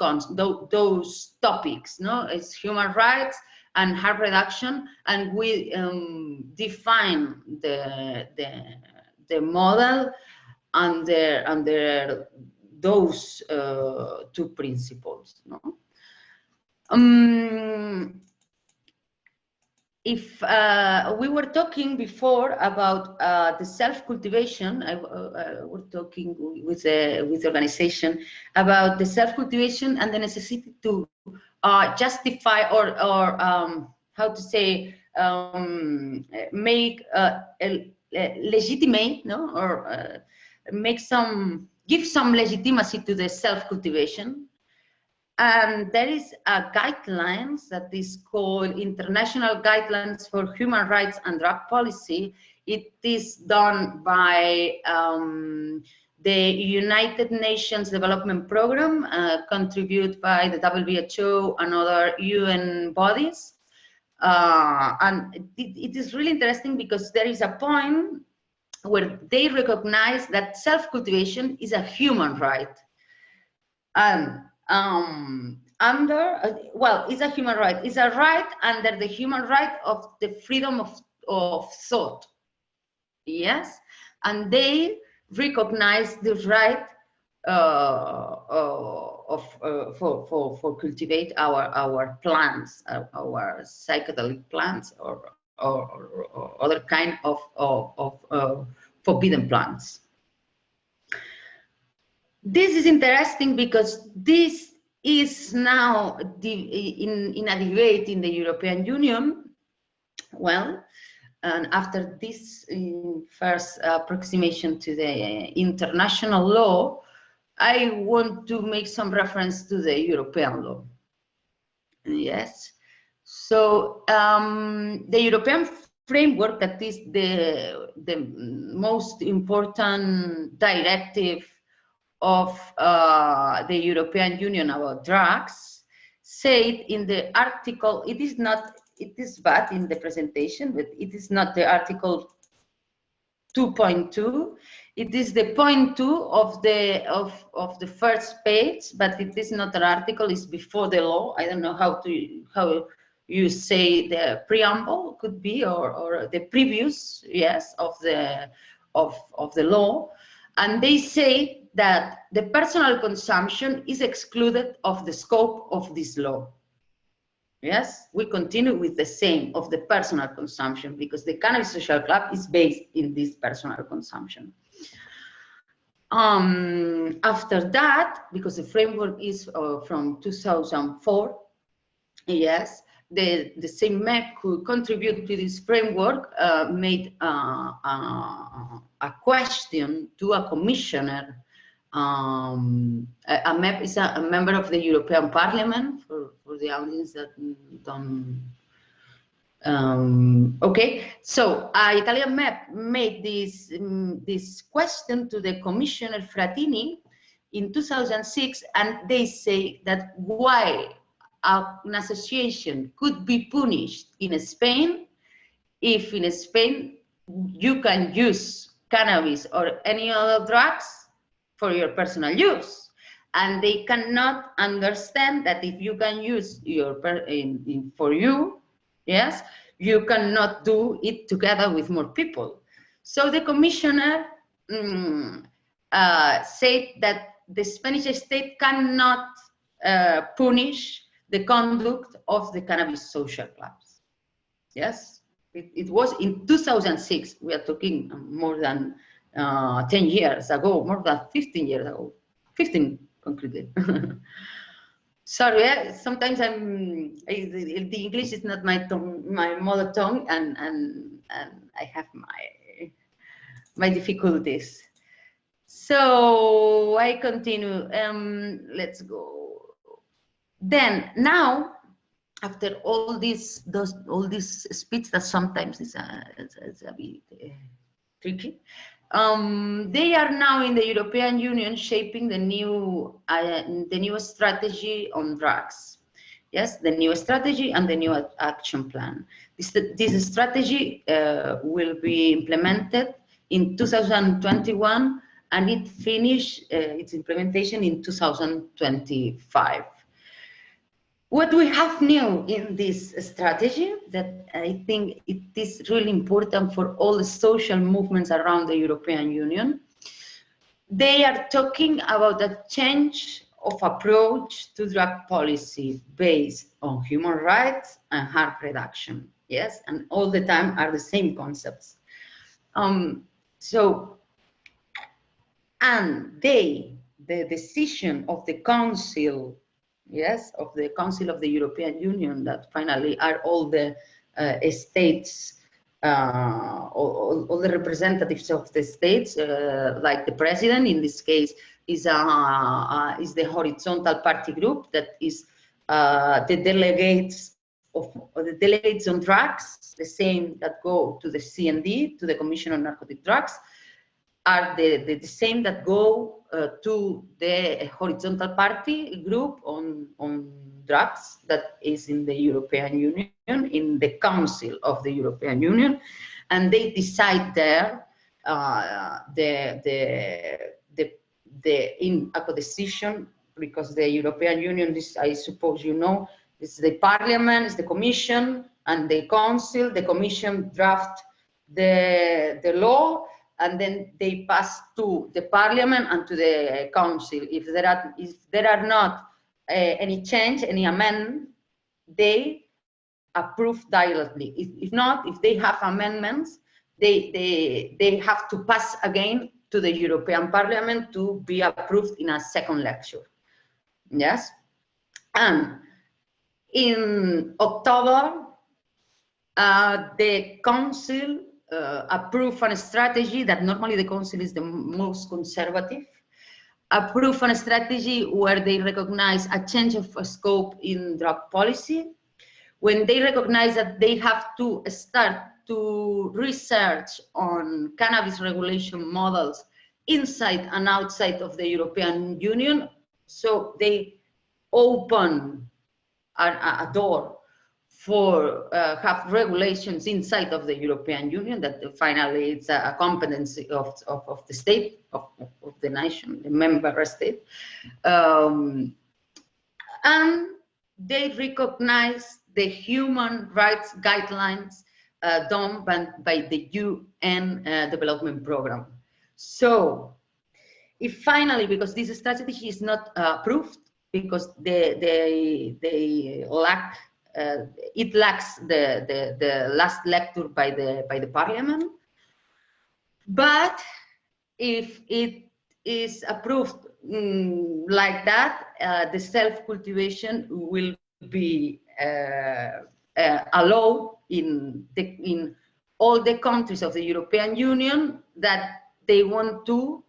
topics, no? It's human rights and harm reduction, and we define the model under those two principles, no? If we were talking before about the self-cultivation, we're talking with the organization about the self-cultivation and the necessity to justify or how to say, make legitimate, no, or give some legitimacy to the self-cultivation. And there is a guidelines that is called International Guidelines for Human Rights and Drug Policy. It is done by the United Nations Development Program, contributed by the WHO and other UN bodies. And it is really interesting because there is a point where they recognize that self-cultivation is a human right. And it's a human right. It's a right under the human right of the freedom of thought. Yes, and they recognize the right for cultivate our plants, our psychedelic plants, or other kind of forbidden plants. This is interesting because this is now in a debate in the European Union. Well, and after this first approximation to the international law, I want to make some reference to the European law. Yes. So the European framework, that is the most important directive of the European Union about drugs, said in the article, it is bad in the presentation, but it is not the article 2.2, it is the point 2 of the first page, but it is not an article, it's before the law. I don't know how you say the preamble could be, or the previous, yes, of the law. And they say that the personal consumption is excluded of the scope of this law. Yes, we continue with the same of the personal consumption, because the Cannabis Social Club is based in this personal consumption. After that, because the framework is from 2004, yes, the same MEP who contributed to this framework made a question to a commissioner. A MEP is a member of the European Parliament, for the audience that don't. Okay, so Italian MEP made this question to the Commissioner Frattini in 2006, and they say that why an association could be punished in Spain if in Spain you can use cannabis or any other drugs for your personal use, and they cannot understand that if you can use for you, yes, you cannot do it together with more people. So the commissioner said that the Spanish state cannot punish the conduct of the cannabis social clubs. Yes, it was in 2006. We are talking more than 10 years ago, more than 15 years ago, 15 concretely. Sorry, sometimes the English is not my mother tongue, and I have my difficulties. So I continue. Let's go. Then now, after all this speech that sometimes is a bit tricky, they are now in the European Union shaping the new strategy on drugs. Yes, the new strategy and the new action plan. This strategy will be implemented in 2021, and it finish its implementation in 2025. What we have new in this strategy that I think it is really important for all the social movements around the European Union, they are talking about a change of approach to drug policy based on human rights and harm reduction. Yes, and all the time are the same concepts. And the decision of the Council, yes, of the Council of the European Union, that finally are all the states, all the representatives of the states, like the president in this case is the horizontal party group, that is the delegates on drugs, the same that go to the CND, to the Commission on Narcotic Drugs, are the same that go to the horizontal party group on drugs that is in the European Union, in the Council of the European Union, and they decide there in a co-decision, because the European Union, this, I suppose you know, is the Parliament, is the Commission, and the Council. The Commission draft the law, and then they pass to the Parliament and to the Council. If there are not any change, any amendment, they approve directly. If not, if they have amendments, they have to pass again to the European Parliament to be approved in a second lecture. Yes, and in October, the Council approve a strategy that normally the Council is the most conservative, approve a strategy where they recognize a change of scope in drug policy, when they recognize that they have to start to research on cannabis regulation models inside and outside of the European Union. So they open a door for have regulations inside of the European Union, that finally it's a competency of the state, of the nation, the member state. And they recognize the human rights guidelines done by the UN Development Program. So if finally, because this strategy is not approved, because they lack, it lacks the last lecture by the Parliament. But if it is approved like that, the self-cultivation will be allowed in all the countries of the European Union that they want to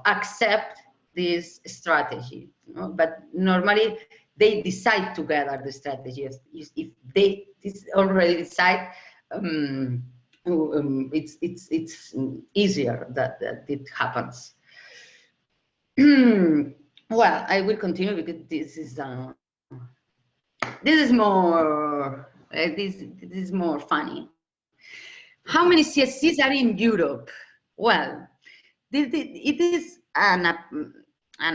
accept this strategy. You know? But normally they decide together the strategy. If they already decide, it's easier that it happens. Well, I will continue because this is more funny. How many CSCs are in Europe? Well, it is an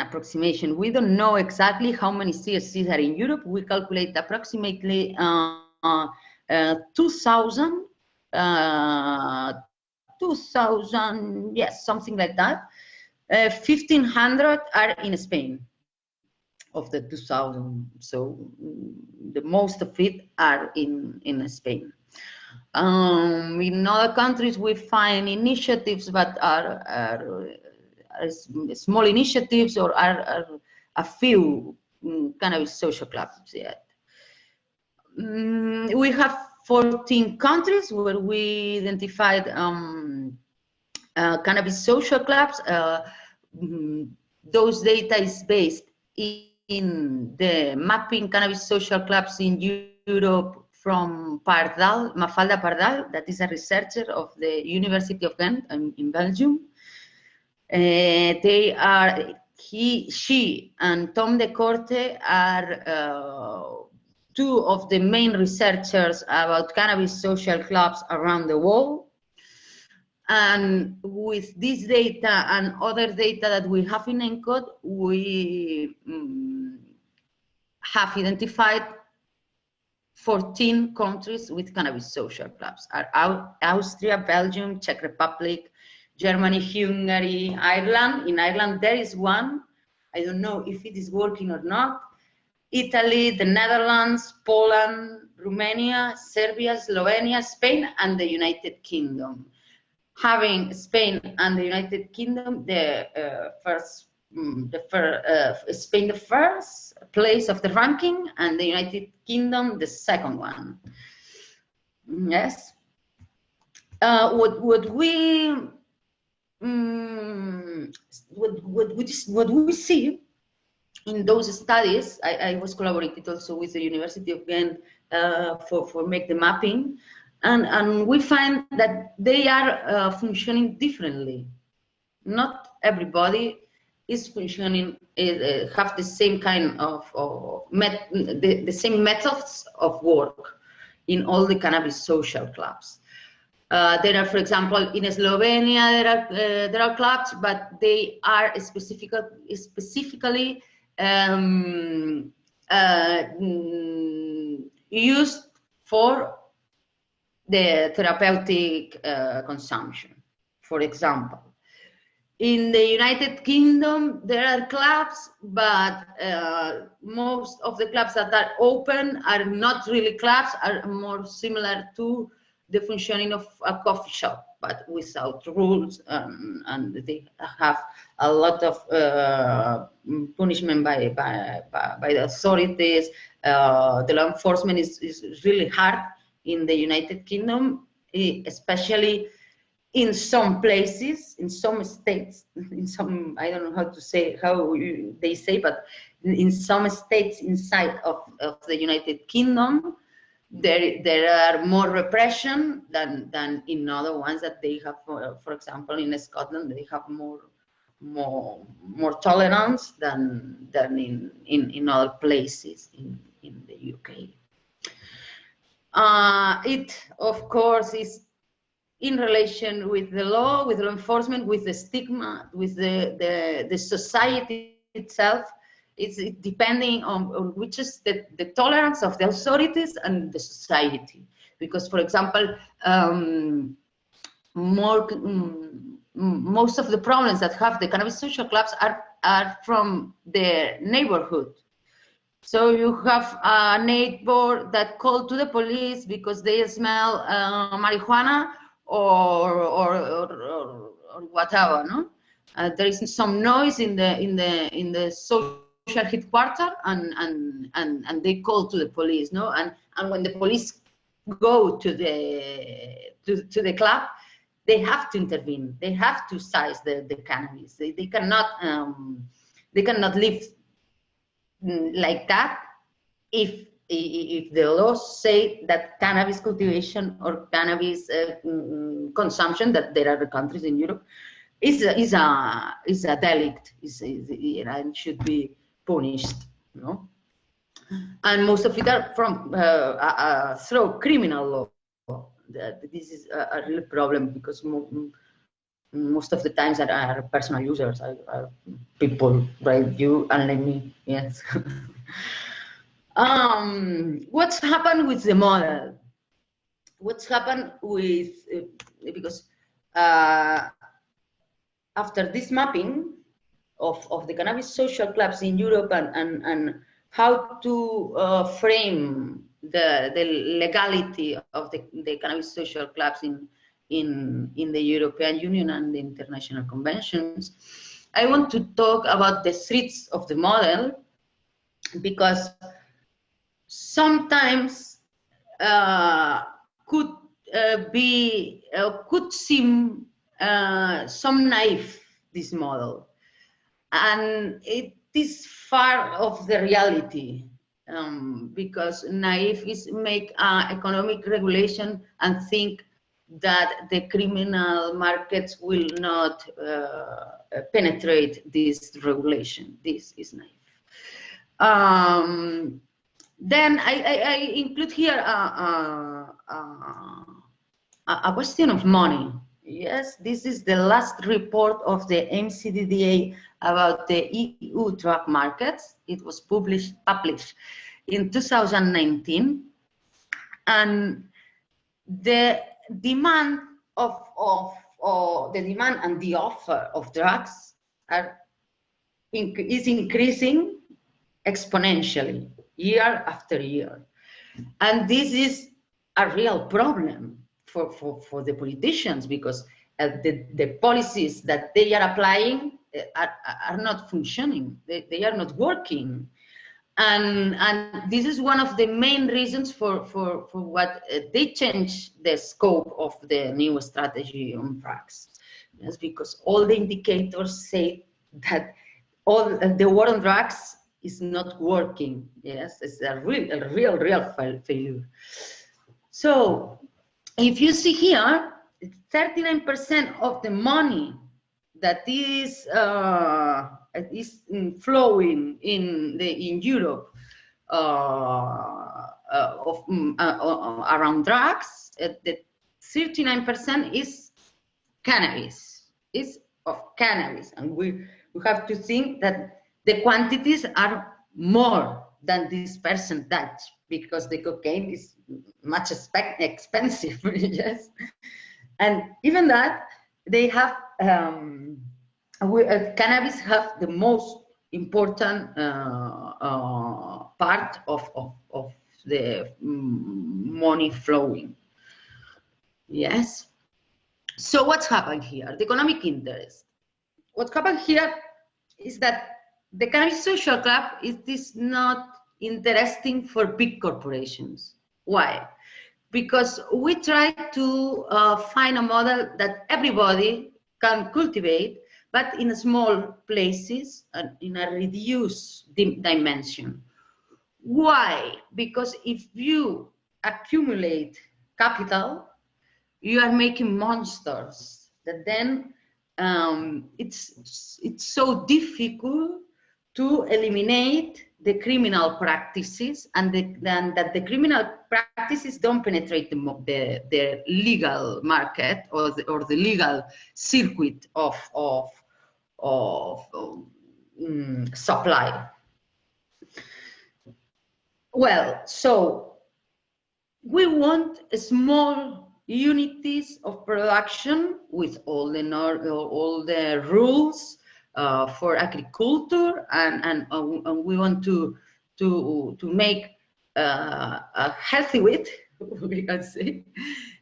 approximation. We don't know exactly how many CSCs are in Europe. We calculate approximately 2,000, yes, something like that. 1,500 are in Spain. of the 2000. So the most of it are in Spain. In other countries, we find initiatives that are small initiatives or are a few cannabis social clubs yet. We have 14 countries where we identified cannabis social clubs. Those data is based in the mapping cannabis social clubs in Europe from Pardal, Mafalda Pardal, that is a researcher of the University of Ghent in Belgium. They are, she and Tom de Corte are two of the main researchers about cannabis social clubs around the world. And with this data and other data that we have in ENCODE, we have identified 14 countries with cannabis social clubs: Austria, Belgium, Czech Republic, Germany, Hungary, Ireland. In Ireland, there is one. I don't know if it is working or not. Italy, the Netherlands, Poland, Romania, Serbia, Slovenia, Spain, and the United Kingdom. Having Spain and the United Kingdom, Spain the first place of the ranking, and the United Kingdom the second one. Yes. What we see in those studies, I was collaborated also with the University of Ghent for make the mapping, and we find that they are functioning differently. Not everybody is functioning, have the same kind of the same methods of work in all the cannabis social clubs. There are, for example, in Slovenia, there are clubs, but they are specifically used for the therapeutic consumption, for example. In the United Kingdom, there are clubs, but most of the clubs that are open are not really clubs, are more similar to the functioning of a coffee shop, but without rules, and they have a lot of punishment by the authorities. The law enforcement is really hard in the United Kingdom, especially in some places, in some states, in some, I don't know how to say, they say, but in some states inside of the United Kingdom, there are more repression than in other ones that they have. For example, in Scotland, they have more tolerance than in other places in the UK. It, of course, is in relation with the law, with law enforcement, with the stigma, with the society itself. It's depending on which is the tolerance of the authorities and the society. Because, for example, most of the problems that have the cannabis social clubs are from the neighborhood. So you have a neighbor that called to the police because they smell marijuana or whatever, no? There is some noise in the social headquarters, and they call to the police, no? And when the police go to the club, they have to intervene. They have to size the cannabis. They cannot live like that if the laws say that cannabis cultivation or cannabis consumption, that there are countries in Europe, is a delict, and should be punished, you know? And most of it are from through criminal law. This is a real problem, because most of the times that are personal users are people like you and like me. Yes. What's happened with the model? What's happened with because after this mapping of the cannabis social clubs in Europe and how to frame the legality of the cannabis social clubs in the European Union and the international conventions, I want to talk about the threats of the model, because sometimes could seem some naive, this model, and it is far of the reality, because naive is make economic regulation and think that the criminal markets will not penetrate this regulation. This is naive. Then I include here a question of money. Yes, this is the last report of the MCDDA about the EU drug markets. It was published in 2019, and the demand the demand and the offer of drugs is increasing exponentially year after year, and this is a real problem for the politicians, because the policies that they are applying are not functioning. They are not working, and this is one of the main reasons for what they change the scope of the new strategy on drugs. Yes, because all the indicators say that all the war on drugs is not working. Yes, it's a real failure. So if you see here, 39% of the money that is flowing in Europe around drugs, the 39% is cannabis, and we have to think that the quantities are more than this percentage, because the cocaine is much expensive. Yes, and even that they have cannabis have the most important part of the money flowing. Yes. So what's happened here? The economic interest. What happened here is that the cannabis social club is not interesting for big corporations. Why? Because we try to find a model that everybody can cultivate, but in small places and in a reduced dimension. Why? Because if you accumulate capital, you are making monsters that then it's so difficult to eliminate the criminal practices, and that the criminal practices don't penetrate the legal market or the legal circuit of supply. Well, so we want small unities of production with all the rules for agriculture, and we want to make a healthy wheat, we can say.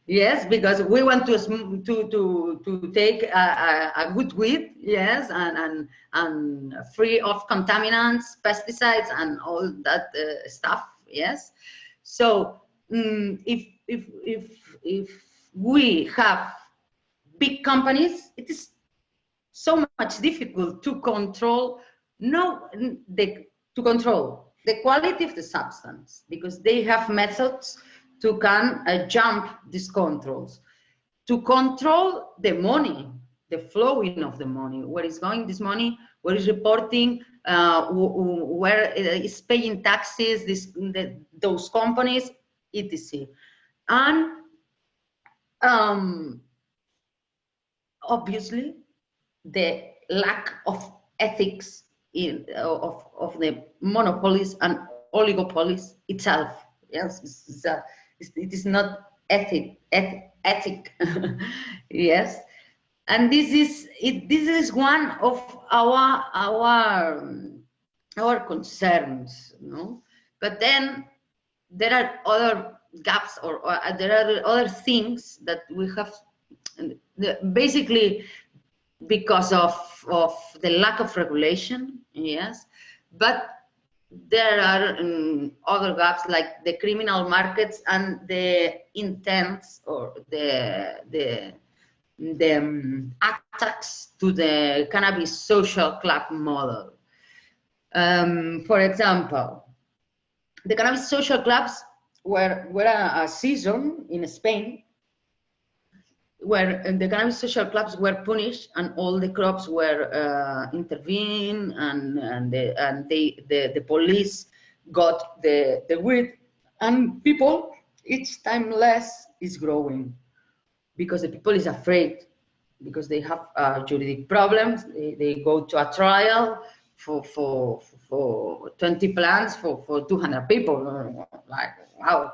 Yes, because we want to take a good wheat, yes, and free of contaminants, pesticides, and all that stuff. Yes, so if we have big companies, it is so much difficult to control the quality of the substance, because they have methods to jump these controls, to control the money, the flowing of the money, where is going this money, where is reporting, where is paying taxes, those companies, etc. And obviously, the lack of ethics of the monopolies and oligopolies itself. Yes, it is not ethic. Yes, And this is one of our concerns, no? But then there are other gaps, or there are other things that we have, basically because of the lack of regulation, yes, but there are other gaps like the criminal markets and the intents, or the attacks to the cannabis social club model. For example, the cannabis social clubs were a season in Spain where the cannabis social clubs were punished and all the crops were intervened, and the police got the weed, and people each time less is growing because the people is afraid, because they have juridic problems. They go to a trial for 20 plants for 200 people. Like, wow.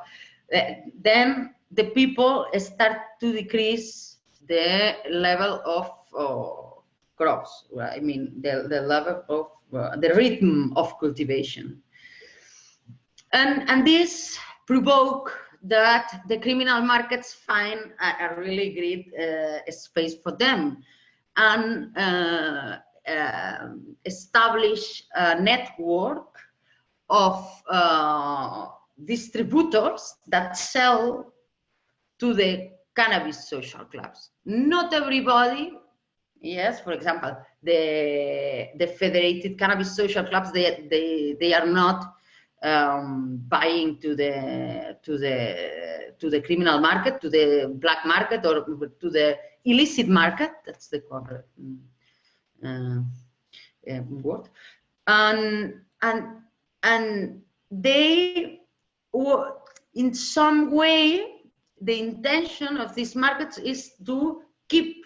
Then the people start to decrease the level of crops, right? I mean, the level of the rhythm of cultivation, and this provoke that the criminal markets find a really great space for them, and establish a network of distributors that sell to the cannabis social clubs. Not everybody, yes, for example, the federated cannabis social clubs, they are not buying to the criminal market, to the black market, or to the illicit market. That's the correct word. And they, in some way, the intention of these markets is to keep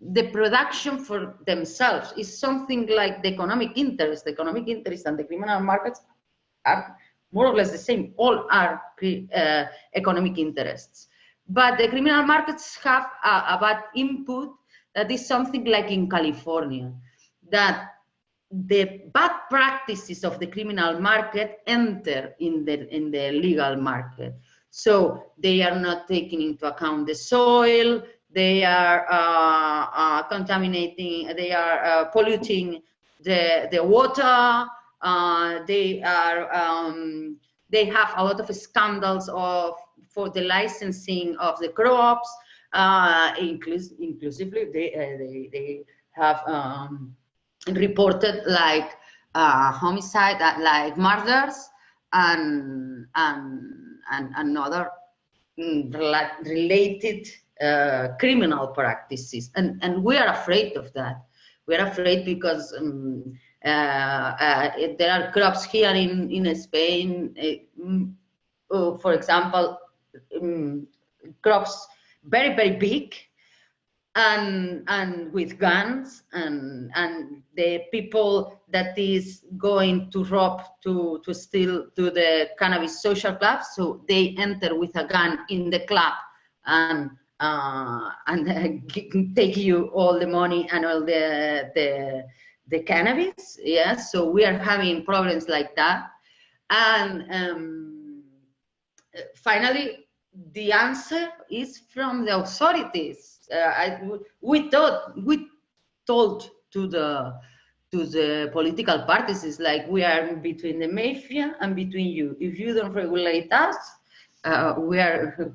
the production for themselves. It's something like the economic interest. The economic interest and the criminal markets are more or less the same. All are economic interests. But the criminal markets have a bad input that is something like in California, that the bad practices of the criminal market enter in the legal market. So they are not taking into account the soil, they are contaminating, they are polluting the water, they have a lot of scandals for the licensing of the crops, inclusively they have reported like homicide, like murders, and other related criminal practices, and we are afraid of that. We are afraid because there are crops here in Spain, for example, crops very, very big, and with guns, and the people that is going to rob, to steal to the cannabis social clubs, so they enter with a gun in the club and take you all the money and all the cannabis. Yes, so we are having problems like that. And finally, the answer is from the authorities. We told to the political parties, is like, we are between the mafia and between you. If you don't regulate us, we're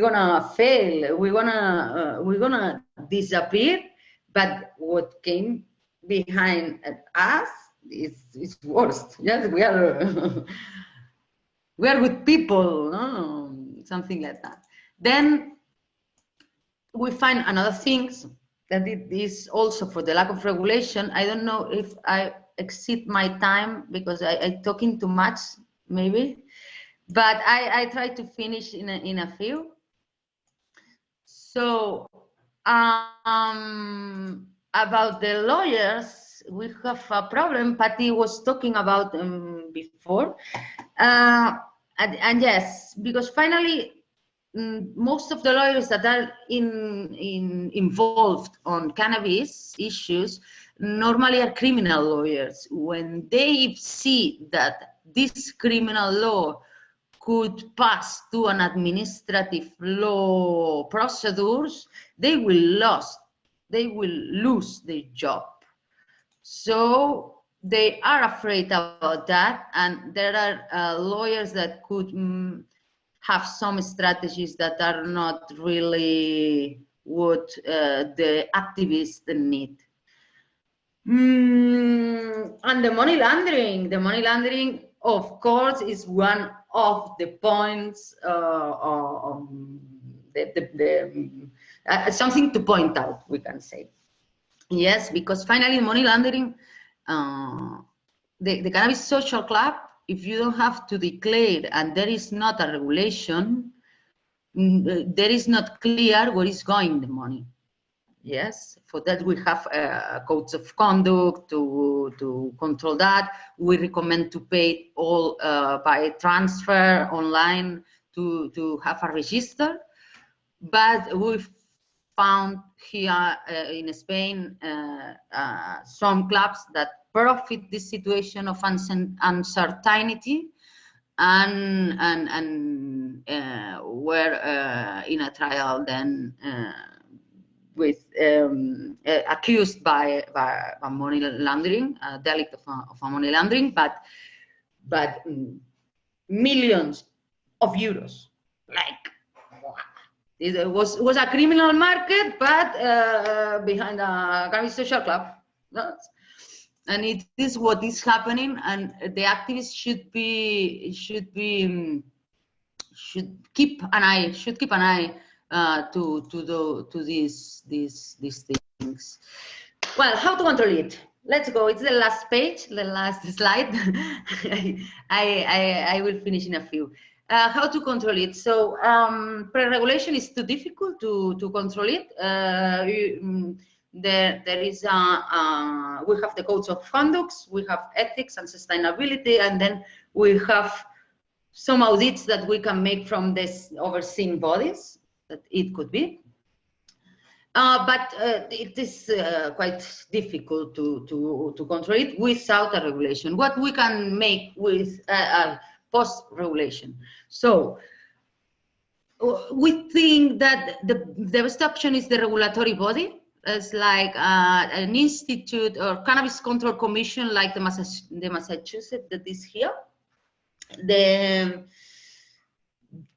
gonna fail. We're gonna disappear. But what came behind us is worse. Yes, we are good people, no? Something like that. Then we find another things that it is also for the lack of regulation. I don't know if I exceed my time because I talking too much, maybe, but I try to finish in a few. So about the lawyers, we have a problem. Patty was talking about before, and yes, because finally most of the lawyers that are involved on cannabis issues normally are criminal lawyers. When they see that this criminal law could pass to an administrative law procedures, they will lose their job. So they are afraid about that, and there are lawyers that could have some strategies that are not really what the activists need. And the money laundering, of course, is one of the points, something to point out, we can say. Yes, because finally money laundering, the Cannabis Social Club, if you don't have to declare and there is not a regulation, there is not clear where is going the money. Yes, for that we have codes of conduct to control that. We recommend to pay all by transfer online to have a register. But we've found here in Spain some clubs that profit this situation of uncertainty and were in a trial then with accused by money laundering, delict of money laundering, but millions of euros. Like it was a criminal market, but behind a Cannabis Social Club. And it is what is happening, and the activists should keep an eye to these things. Well, how to control it? Let's go. It's the last page, the last slide. I will finish in a few. How to control it? So pre-regulation is too difficult to control it. There is we have the codes of conducts, we have ethics and sustainability, and then we have some audits that we can make from this overseeing bodies that it could be. But it is quite difficult to control it without a regulation. What we can make with post-regulation. So we think that the best option is the regulatory body. It's like an institute or cannabis control commission, like the Massachusetts that is here. The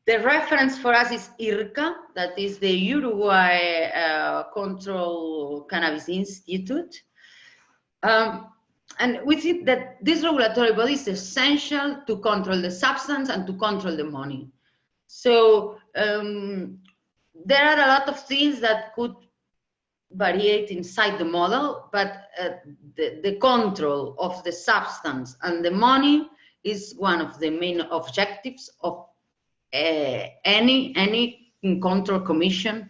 reference for us is IRCA, that is the Uruguay Control Cannabis Institute. And we think that this regulatory body is essential to control the substance and to control the money. So there are a lot of things that could variate inside the model, but the control of the substance and the money is one of the main objectives of any control commission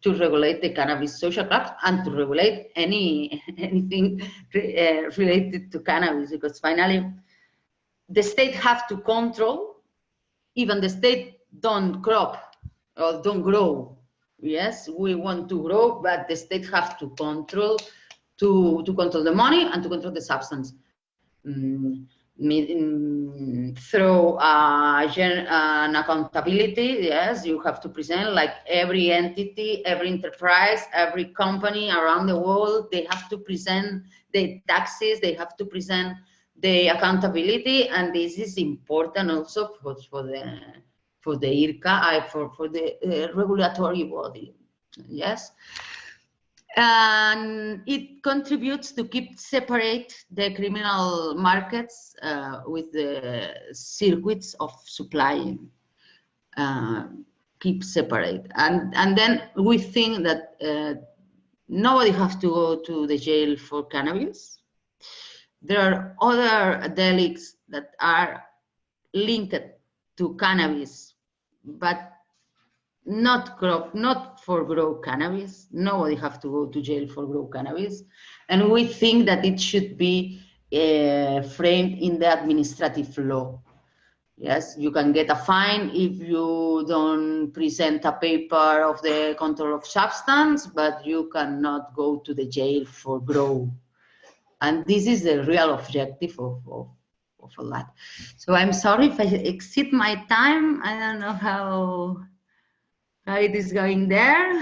to regulate the cannabis social clubs and to regulate anything related to cannabis, because finally the state have to control. Even the state don't crop or don't grow. Yes, we want to grow, but the state have to control control the money and to control the substance. Through an accountability, yes, you have to present, like every entity, every enterprise, every company around the world, they have to present the taxes, they have to present the accountability, and this is important also for the IRCA, for the regulatory body, yes. And it contributes to keep separate the criminal markets with the circuits of supplying, keep separate. And then we think that nobody has to go to the jail for cannabis. There are other delicts that are linked to cannabis, but not for grow cannabis. Nobody have to go to jail for grow cannabis, and we think that it should be framed in the administrative law. Yes, you can get a fine if you don't present a paper of the control of substance, but you cannot go to the jail for grow. And this is the real objective of all that. So I'm sorry if I exceed my time. I don't know how it is going there.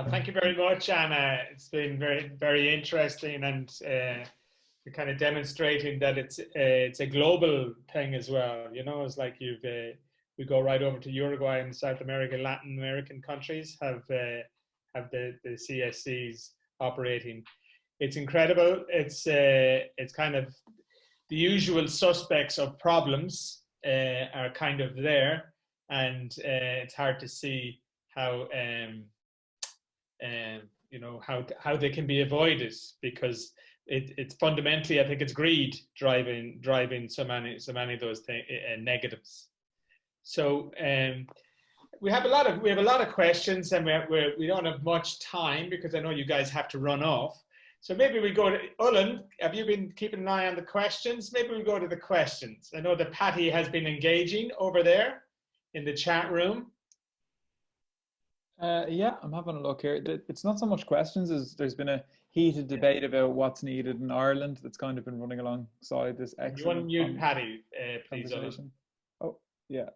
Thank you very much, Anna. It's been very, very interesting, and you're kind of demonstrating that it's a global thing as well. You know, it's like we go right over to Uruguay and South America, Latin American countries have the CSCs operating. It's incredible. It's kind of the usual suspects of problems are kind of there, and it's hard to see how you know how they can be avoided, because it's fundamentally, I think it's greed driving so many of those negatives. So we have a lot of questions, and we don't have much time because I know you guys have to run off. So maybe we go to Ullen. Have you been keeping an eye on the questions? Maybe we go to the questions. I know that Patty has been engaging over there in the chat room. Yeah, I'm having a look here. It's not so much questions as there's been a heated debate about what's needed in Ireland that's kind of been running alongside this excellent You want to mute Patty, please, conversation. Oh, yeah.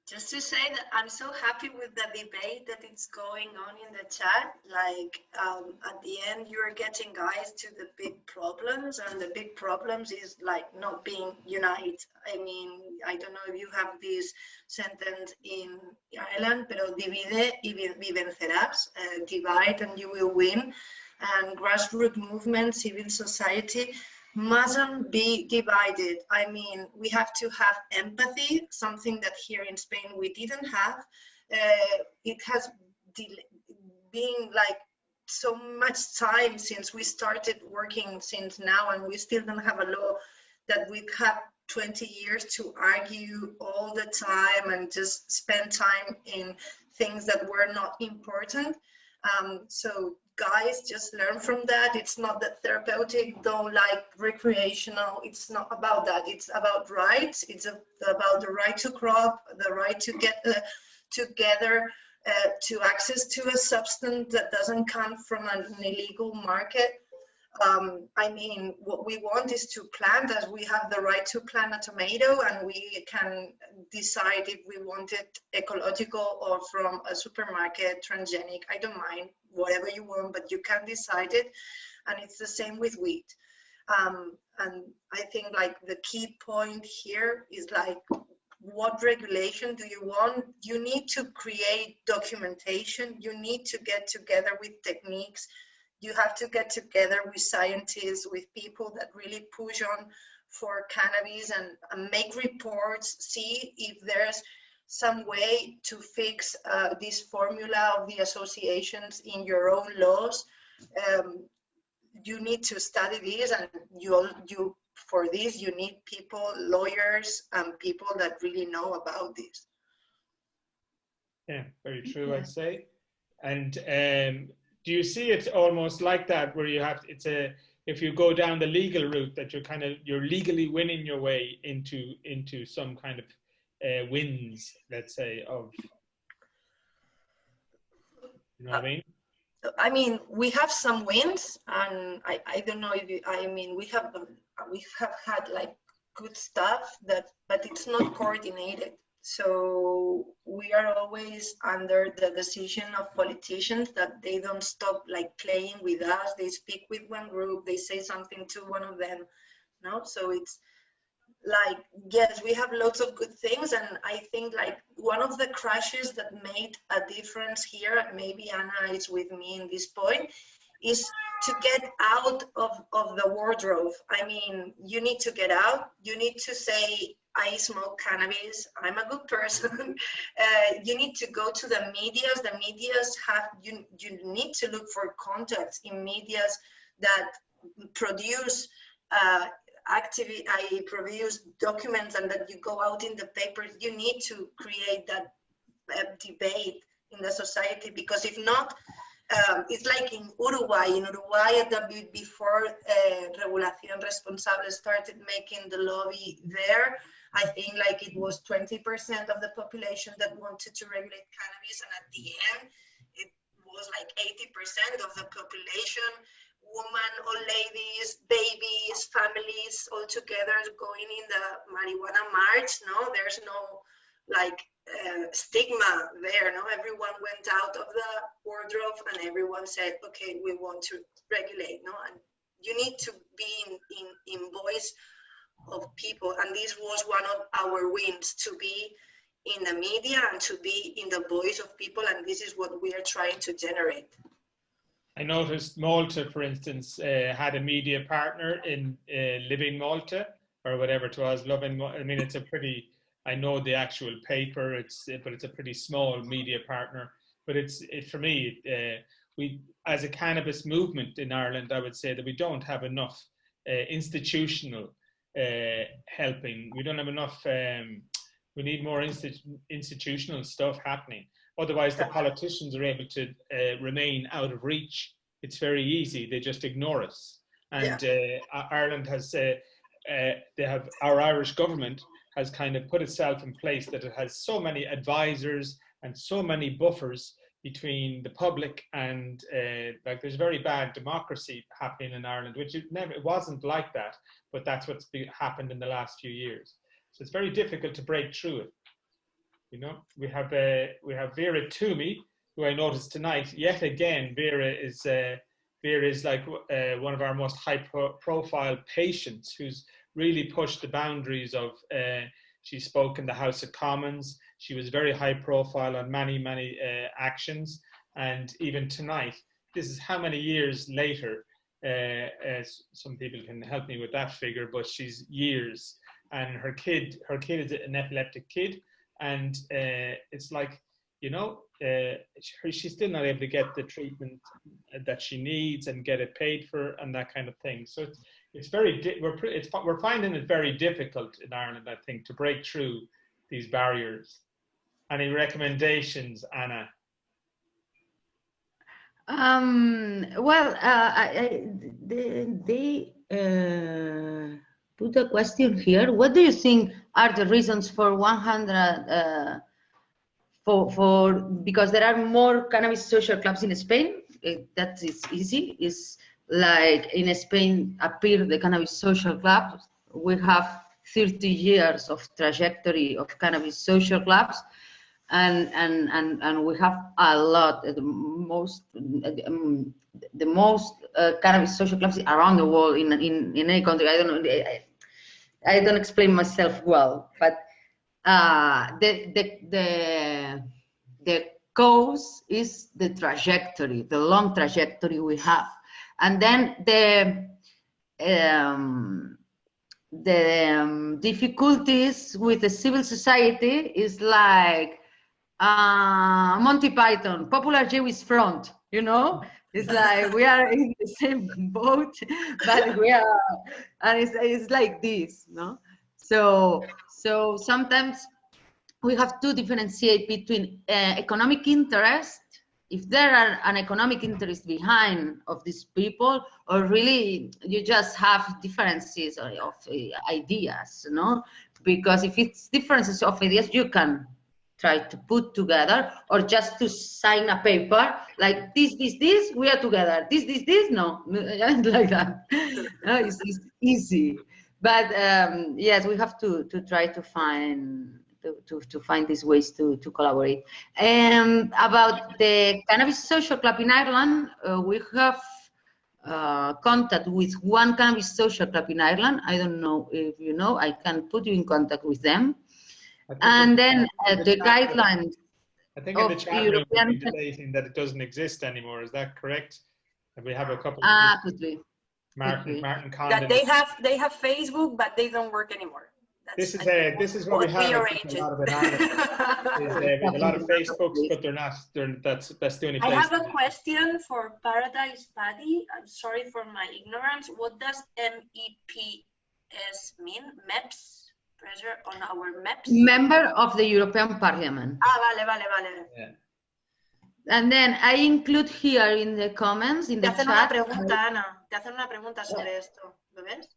Just to say that I'm so happy with the debate that it's going on in the chat. Like at the end, you're getting guys to the big problems, and the big problems is like not being united. I mean, I don't know if you have this sentence in Ireland, pero divide y vencerás. Divide and you will win. And grassroots movement, civil society mustn't be divided. I mean, we have to have empathy, something that here in Spain we didn't have. It has been like so much time since we started working since now, and we still don't have a law that we have 20 years to argue all the time and just spend time in things that were not important. So guys, just learn from that. It's not that therapeutic, though, like recreational. It's not about that. It's about rights. It's about the right to crop, the right to get together, to access to a substance that doesn't come from an illegal market. I mean, what we want is to plant, as we have the right to plant a tomato, and we can decide if we want it ecological or from a supermarket, transgenic. I don't mind, whatever you want, but you can decide it. And it's the same with wheat. And I think like the key point here is like, what regulation do you want? You need to create documentation. You need to get together with techniques. You have to get together with scientists, with people that really push on for cannabis and make reports, see if there's some way to fix this formula of the associations in your own laws. You need to study this, and you for this, you need people, lawyers, and people that really know about this. Yeah, very true, I'd say. And do you see it almost like that, where you have, if you go down the legal route, that you're legally winning your way into some kind of wins, let's say, of, you know what I mean? I mean, we have some wins, and I don't know if we have had like good stuff but it's not coordinated. So we are always under the decision of politicians that they don't stop like playing with us. They speak with one group, they say something to one of them, no? So it's like, yes, we have lots of good things, and I think like one of the crashes that made a difference here, maybe Anna is with me in this point, is to get out of the wardrobe. I mean, you need to get out. You need to say, I smoke cannabis, I'm a good person. You need to go to the medias. The medias have, you need to look for contacts in medias that produce I produce documents, and that you go out in the papers. You need to create that debate in the society, because if not, It's like in Uruguay. In Uruguay, before Regulación Responsable started making the lobby there, I think like it was 20% of the population that wanted to regulate cannabis, and at the end, it was like 80% of the population, women, old ladies, babies, families, all together going in the marijuana march. No, there's no like stigma there. No, everyone went out of the wardrobe and everyone said, okay, we want to regulate. No, and you need to be in voice of people, and this was one of our wins, to be in the media and to be in the voice of people, and this is what we are trying to generate. I noticed Malta, for instance, had a media partner in Living Malta, or whatever it was. I mean, it's a pretty, I know the actual paper, but it's a pretty small media partner. But for me, we, as a cannabis movement in Ireland, I would say that we don't have enough institutional helping. We don't have enough. We need more institutional stuff happening. Otherwise, the politicians are able to remain out of reach. It's very easy; they just ignore us. And Ireland has, our Irish government has kind of put itself in place that it has so many advisors and so many buffers between the public and like there's very bad democracy happening in Ireland, which it wasn't like that, but that's what's happened in the last few years. So it's very difficult to break through it. You know, we have Vera Toomey, who I noticed tonight. Yet again, Vera is like one of our most high-profile patients, who's really pushed the boundaries of. She spoke in the House of Commons. She was very high-profile on many actions, and even tonight, this is how many years later. Some people can help me with that figure, but she's years, and her kid is an epileptic kid. And it's like, you know, she's still not able to get the treatment that she needs and get it paid for and that kind of thing. So it's we're finding it very difficult in Ireland, I think, to break through these barriers. Any recommendations, Anna? Well, they put a question here. What do you think are the reasons for 100 because there are more cannabis social clubs in Spain? That is easy. It's like in Spain appear the cannabis social clubs. We have 30 years of trajectory of cannabis social clubs, and we have a lot. The most cannabis social clubs around the world in any country. I don't know. I don't explain myself well, but the cause is the trajectory, the long trajectory we have, and then the difficulties with the civil society is like Monty Python, Popular Jewish Front, you know. It's like we are in the same boat, but we are, and it's like this, no? So sometimes we have to differentiate between economic interest, if there are an economic interest behind of these people, or really you just have differences of ideas, no? Because if it's differences of ideas, you can try to put together, or just to sign a paper like this, we are together. This, no, like that. No, it's easy, but yes, we have to try to find these ways to collaborate. About the Cannabis Social Club in Ireland, we have contact with one Cannabis Social Club in Ireland. I don't know if you know. I can put you in contact with them. And then the guidelines. I think in the chat room we're debating that it doesn't exist anymore. Is that correct? We have a couple of could be. Martin Condon. That they have Facebook, but they don't work anymore. This is what we have. A lot of it with a lot of Facebooks, but they're not. That's the only place. I have a question for Paradise Paddy. I'm sorry for my ignorance. What does MEPS mean? MEPS? Pressure on our MEPS? Member of the European Parliament. Vale. Yeah. And then I include here in the comments, in Te the hacen una chat. pregunta, Ana. Te hacen una pregunta sobre esto. ¿Lo ves?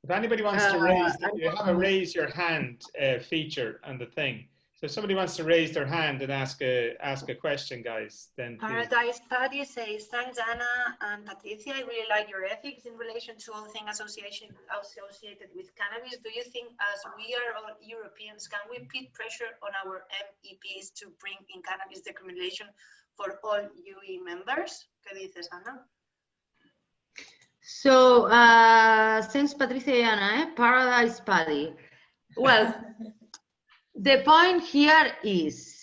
If anybody wants to raise, you have a raise your hand feature on the thing. So if somebody wants to raise their hand and ask a question, guys, then please. Paradise Patty says, thanks Anna and Patricia. I really like your ethics in relation to all things associated with cannabis. Do you think, as we are all Europeans, can we put pressure on our MEPs to bring in cannabis decriminalization for all UE members? ¿Qué dices, Ana? So, thanks, Patricia and Anna, Paradise Paddy. Well, the point here is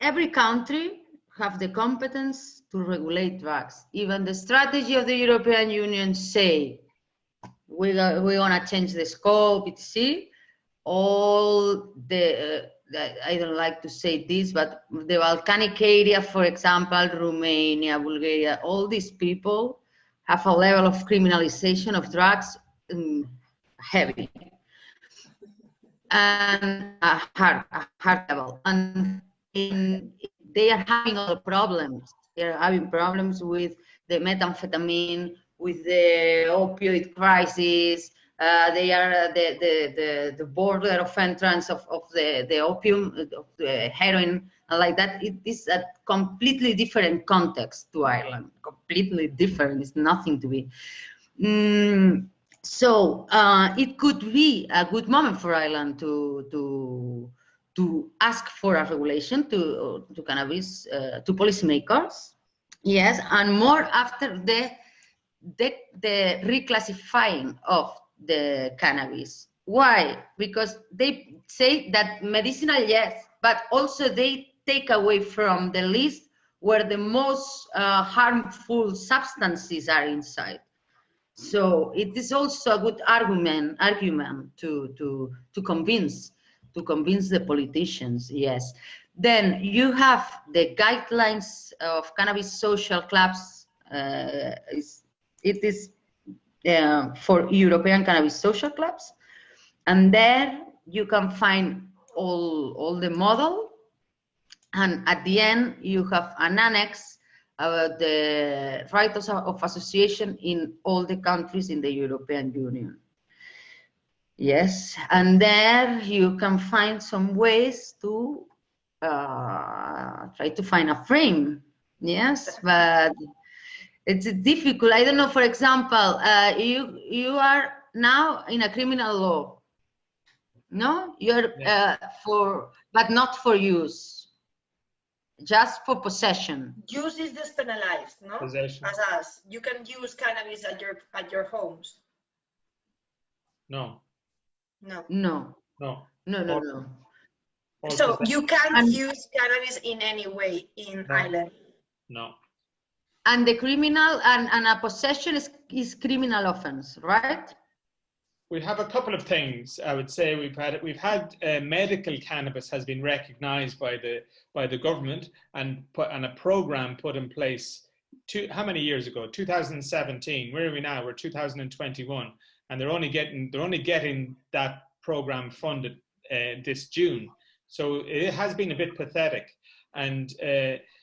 every country have the competence to regulate drugs. Even the strategy of the European Union say we want to change the scope, etc. All the, I don't like to say this, but the Balkanic area, for example, Romania, Bulgaria, all these people have a level of criminalization of drugs heavy and a hard level. And they are having other problems. They are having problems with the methamphetamine, with the opioid crisis. They are the border of entrance of the opium, of the heroin, and like that. It is a completely different context to Ireland. Completely different. It's nothing to be. So it could be a good moment for Ireland to ask for a regulation to cannabis, to policymakers. Yes, and more after the reclassifying of the cannabis. Why? Because they say that medicinal, yes, but also they take away from the list where the most harmful substances are inside. So it is also a good argument to convince the politicians. Yes. Then you have the guidelines of cannabis social clubs. It is for European cannabis social clubs, and there you can find all the model, and at the end you have an annex about the rights of association in all the countries in the European Union. Yes, and there you can find some ways to try to find a frame. Yes, but it's difficult. I don't know, for example, you are now in a criminal law. No, you're but not for use. Just for possession. Use is depenalized, no? Possession. As us, you can use cannabis at your homes. No. No. No. No. No. No. No. So you can't use cannabis in any way in Ireland. No. And the criminal and a possession is criminal offense, right? We have a couple of things. I would say we've had medical cannabis has been recognised by the government and a program put in place. How many years ago? 2017. Where are we now? We're 2021, and they're only getting that program funded this June. So it has been a bit pathetic, and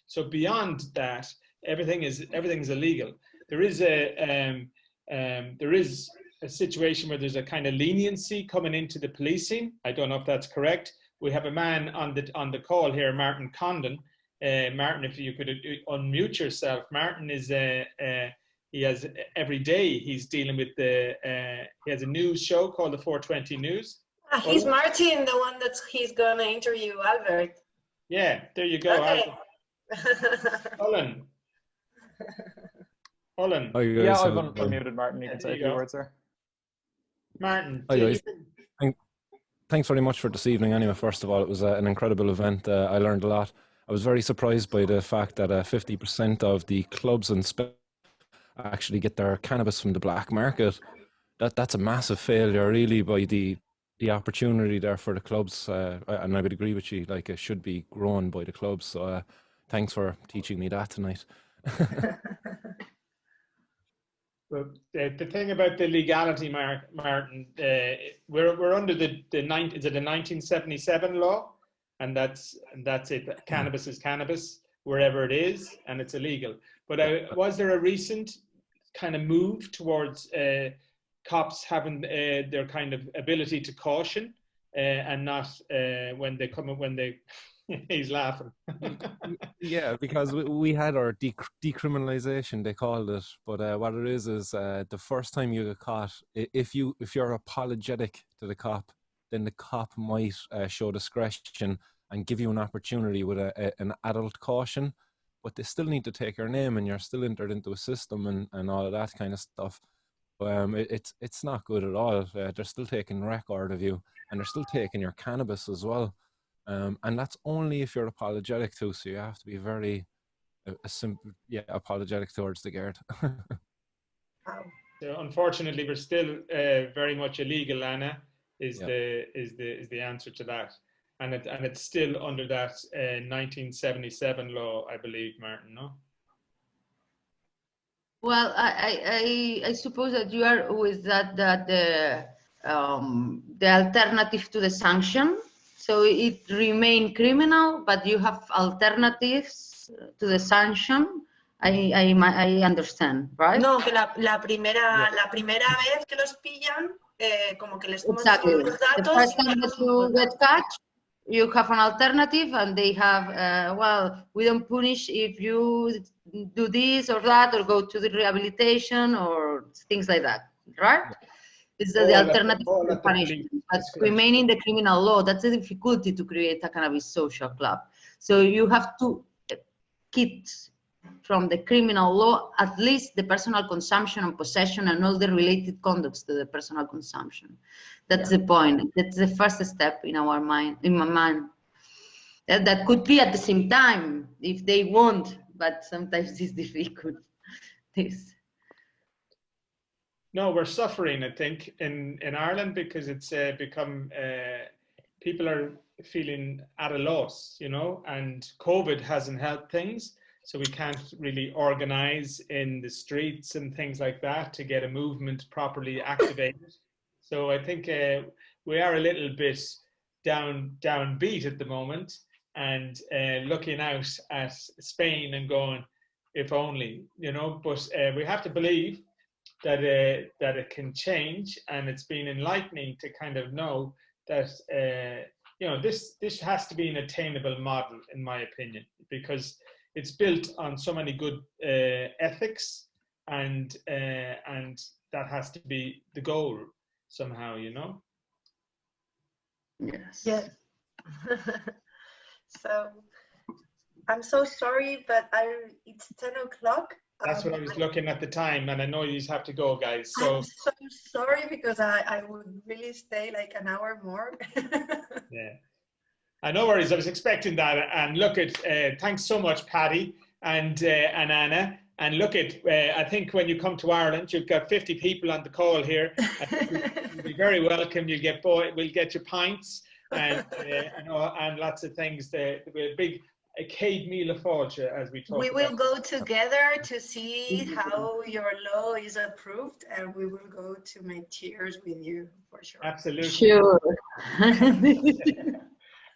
so beyond that, everything's illegal. There is a situation where there's a kind of leniency coming into the policing. I don't know if that's correct. We have a man on the call here, Martin Condon. Martin, if you could unmute yourself. Martin is he has every day he's dealing with he has a news show called the 420 News. He's Martin, the one that he's gonna interview Albert. Yeah, there you go. Okay. Olin. Oh, yeah, I've unmuted Martin. You can say a few words there. Martin. Hi guys. Thanks very much for this evening. Anyway, first of all, it was an incredible event. I learned a lot. I was very surprised by the fact that 50% of the clubs and actually get their cannabis from the black market. That's a massive failure, really, by the opportunity there for the clubs. And I would agree with you, like it should be grown by the clubs. So thanks for teaching me that tonight. Well, the thing about the legality, Martin, we're under the 1977 law, and that's it. Cannabis is cannabis wherever it is, and it's illegal. But was there a recent kind of move towards cops having their kind of ability to caution and not when they come when they he's laughing. Yeah, because we had our decriminalization, they called it, but what it is the first time you get caught, if you're apologetic to the cop, then the cop might show discretion and give you an opportunity with an adult caution, but they still need to take your name and you're still entered into a system and all of that kind of stuff. It's not good at all. They're still taking record of you, and they're still taking your cannabis as well. And that's only if you're apologetic too. So you have to be very apologetic towards the guard. So unfortunately, we're still very much illegal, Anna, is the answer to that. And it's still under that 1977 law, I believe, Martin, no? Well, I suppose that you are with that the alternative to the sanction. So it remain criminal, but you have alternatives to the sanction. I understand, right? No, que la primera vez que los pillan, como que les toman todos los datos. The first time that you get caught, you have an alternative, and they have, well, we don't punish if you do this or that, or go to the rehabilitation or things like that, right? It's the alternative to the punishment. But remaining the criminal law, that's the difficulty to create a cannabis social club. So you have to keep from the criminal law at least the personal consumption and possession and all the related conducts to the personal consumption. That's the point. That's the first step in our mind, in my mind. That could be at the same time if they want, but sometimes it's difficult. This. No, we're suffering, I think, in Ireland because it's become, people are feeling at a loss, you know, and COVID hasn't helped things. So we can't really organize in the streets and things like that to get a movement properly activated. So I think we are a little bit downbeat at the moment and looking out at Spain and going, if only, you know, but we have to believe that it can change, and it's been enlightening to kind of know that you know, this has to be an attainable model, in my opinion, because it's built on so many good ethics, and that has to be the goal somehow, you know. Yes. Yes. So I'm so sorry, but it's 10 o'clock. That's what I was looking at the time, and I know you have to go, guys. So I'm so sorry because I would really stay like an hour more. yeah, no worries. I was expecting that. And look at thanks so much, Patty and Anna. And look at I think when you come to Ireland, you've got 50 people on the call here. You'll be very welcome. We'll get your pints and lots of things. There'll be a big Cade Míle Fáilte, as we talk. We will go together to see how your law is approved, and we will go to make cheers with you for sure. Absolutely. Sure.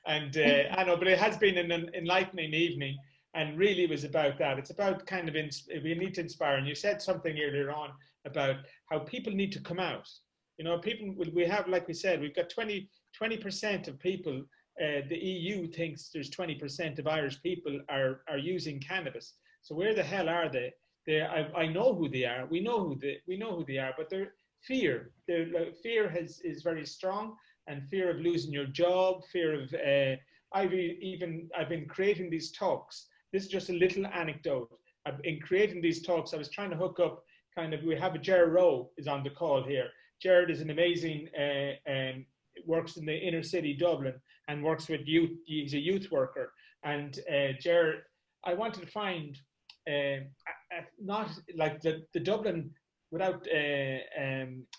And I know, but it has been an enlightening evening, and really was about that. It's about kind of, we need to inspire. And you said something earlier on about how people need to come out. You know, people, we have, like we said, we've got 20% of people. The EU thinks there's 20% of Irish people are using cannabis. So where the hell are they? I know who they are. We know who they are. But their fear is very strong, and fear of losing your job, fear of. I've been creating these talks. This is just a little anecdote. In creating these talks, I was trying to hook up. We have Jared Rowe is on the call here. Jared is an amazing. Works in the inner city Dublin and works with youth. He's a youth worker. And Jared, I wanted to find not like the Dublin, without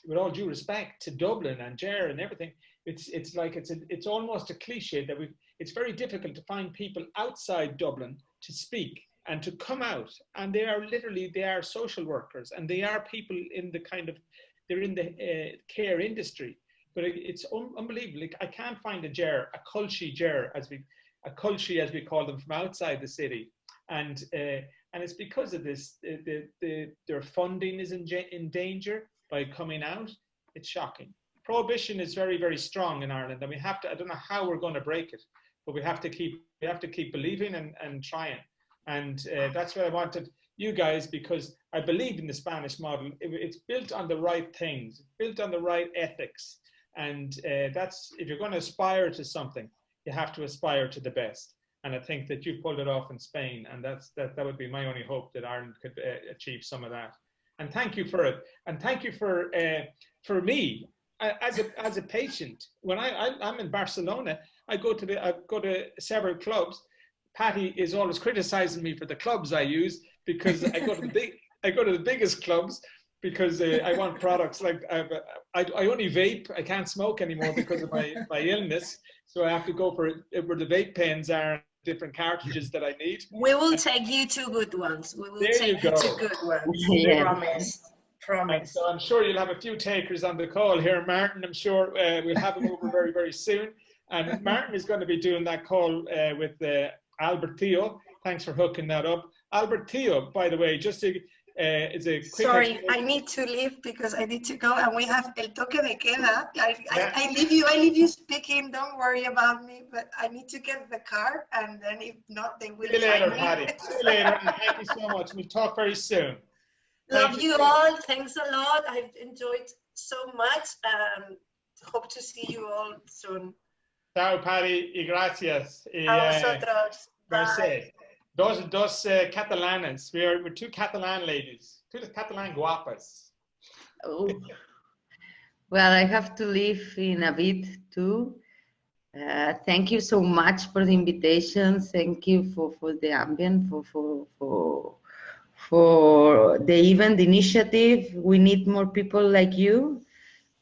with all due respect to Dublin and Jared and everything, it's almost a cliche that it's very difficult to find people outside Dublin to speak and to come out. And they are social workers, and they are people in the they're in the care industry. but it's unbelievable. Like, I can't find a culture as we call them, from outside the city, and it's because of this. Their funding is in danger by coming out. It's shocking. Prohibition is very, very strong in Ireland, and we have to. I don't know how we're going to break it, but we have to keep believing and trying. And that's what I wanted you guys, because I believe in the Spanish model. It's built on the right things, built on the right ethics, and that's, if you're going to aspire to something, you have to aspire to the best. And I think that you pulled it off in Spain, and that would be my only hope, that Ireland could achieve some of that. And thank you for it, and thank you for me as a patient. When I'm in Barcelona, I go to several clubs. Patty is always criticizing me for the clubs I use, because I go to the biggest clubs, because I want products like I only vape. I can't smoke anymore because of my illness, so I have to go for where the vape pens are, different cartridges that I need. We will take you to good ones. We will take you to good ones. Yeah. Promise. So I'm sure you'll have a few takers on the call here, Martin. I'm sure we'll have him over very, very soon. And Martin is going to be doing that call with Albert Theo. Thanks for hooking that up. Albert Theo, by the way, just to, is a quick. Sorry, I need to leave because I need to go, and we have el toque de queda. I leave you speaking. Don't worry about me, but I need to get the car, and then if not, they will. See you later, Patty. See you later, and thank you so much. We'll talk very soon. Love you all. Thanks a lot. I've enjoyed so much. Hope to see you all soon. Ciao, Patty, y gracias. A vosotros. Bye. Dos catalanas. We're two Catalan ladies, two Catalan guapas. Oh. Well, I have to leave in a bit too. Thank you so much for the invitation. Thank you for the ambient, for the event initiative. We need more people like you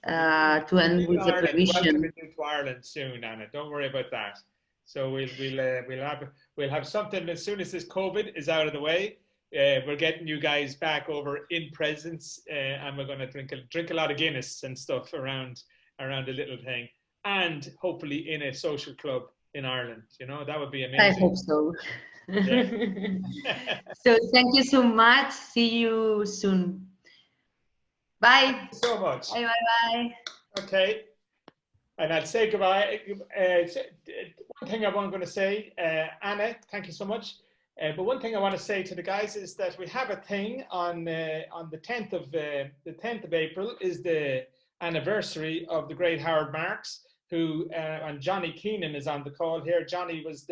to end with the prohibition. Welcome to Ireland soon, Anna. Don't worry about that. So we'll have something as soon as this COVID is out of the way. We're getting you guys back over in presence, and we're going to drink a lot of Guinness and stuff around the little thing, and hopefully in a social club in Ireland. You know, that would be amazing. I hope so. Yeah. So thank you so much. See you soon. Bye. Thank you so much. Bye, bye, bye. Okay. And I'll say goodbye. One thing I want to say, Anna, thank you so much. But one thing I want to say to the guys is that we have a thing on the 10th of April is the anniversary of the great Howard Marks, who and Johnny Keenan is on the call here. Johnny was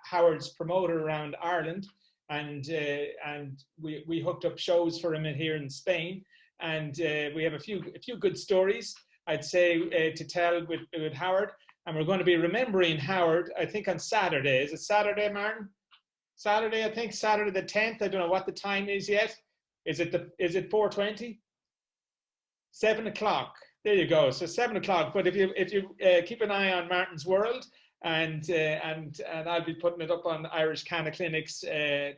Howard's promoter around Ireland, and we hooked up shows for him here in Spain, and we have a few good stories, I'd say, to tell with Howard, and we're going to be remembering Howard, I think, on Saturday. Is it Saturday, Martin? Saturday, I think, Saturday the 10th. I don't know what the time is yet. Is it 4:20? 7 o'clock. There you go. So 7 o'clock. But if you keep an eye on Martin's World, and I'll be putting it up on Irish Canna Clinic's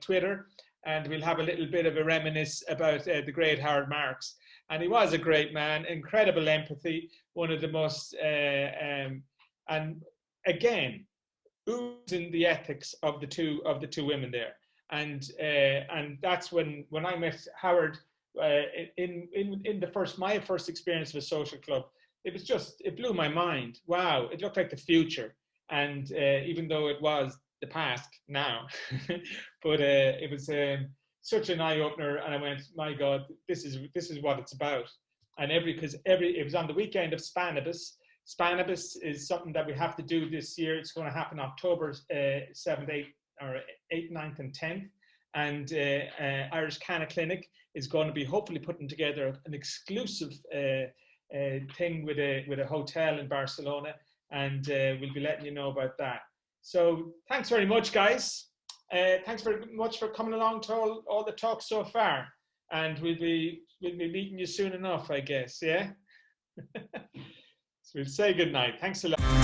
Twitter, and we'll have a little bit of a reminisce about the great Howard Marks. And he was a great man, incredible empathy, one of the most, and again, oozing the ethics of the two women there. And that's when I met Howard in my first experience with a social club. It blew my mind. Wow, it looked like the future. And even though it was the past now, but it was such an eye opener. And I went, my God, this is what it's about. And it was on the weekend of Cannabis. Cannabis is something that we have to do this year. It's going to happen October 7th, 8th, 9th, and 10th. And Irish Canna Clinic is going to be hopefully putting together an exclusive thing with a hotel in Barcelona, and we'll be letting you know about that. So thanks very much, guys. Thanks very much for coming along to all the talks so far, and we'll be meeting you soon enough, I guess. Yeah. So we'll say good night. Thanks a lot.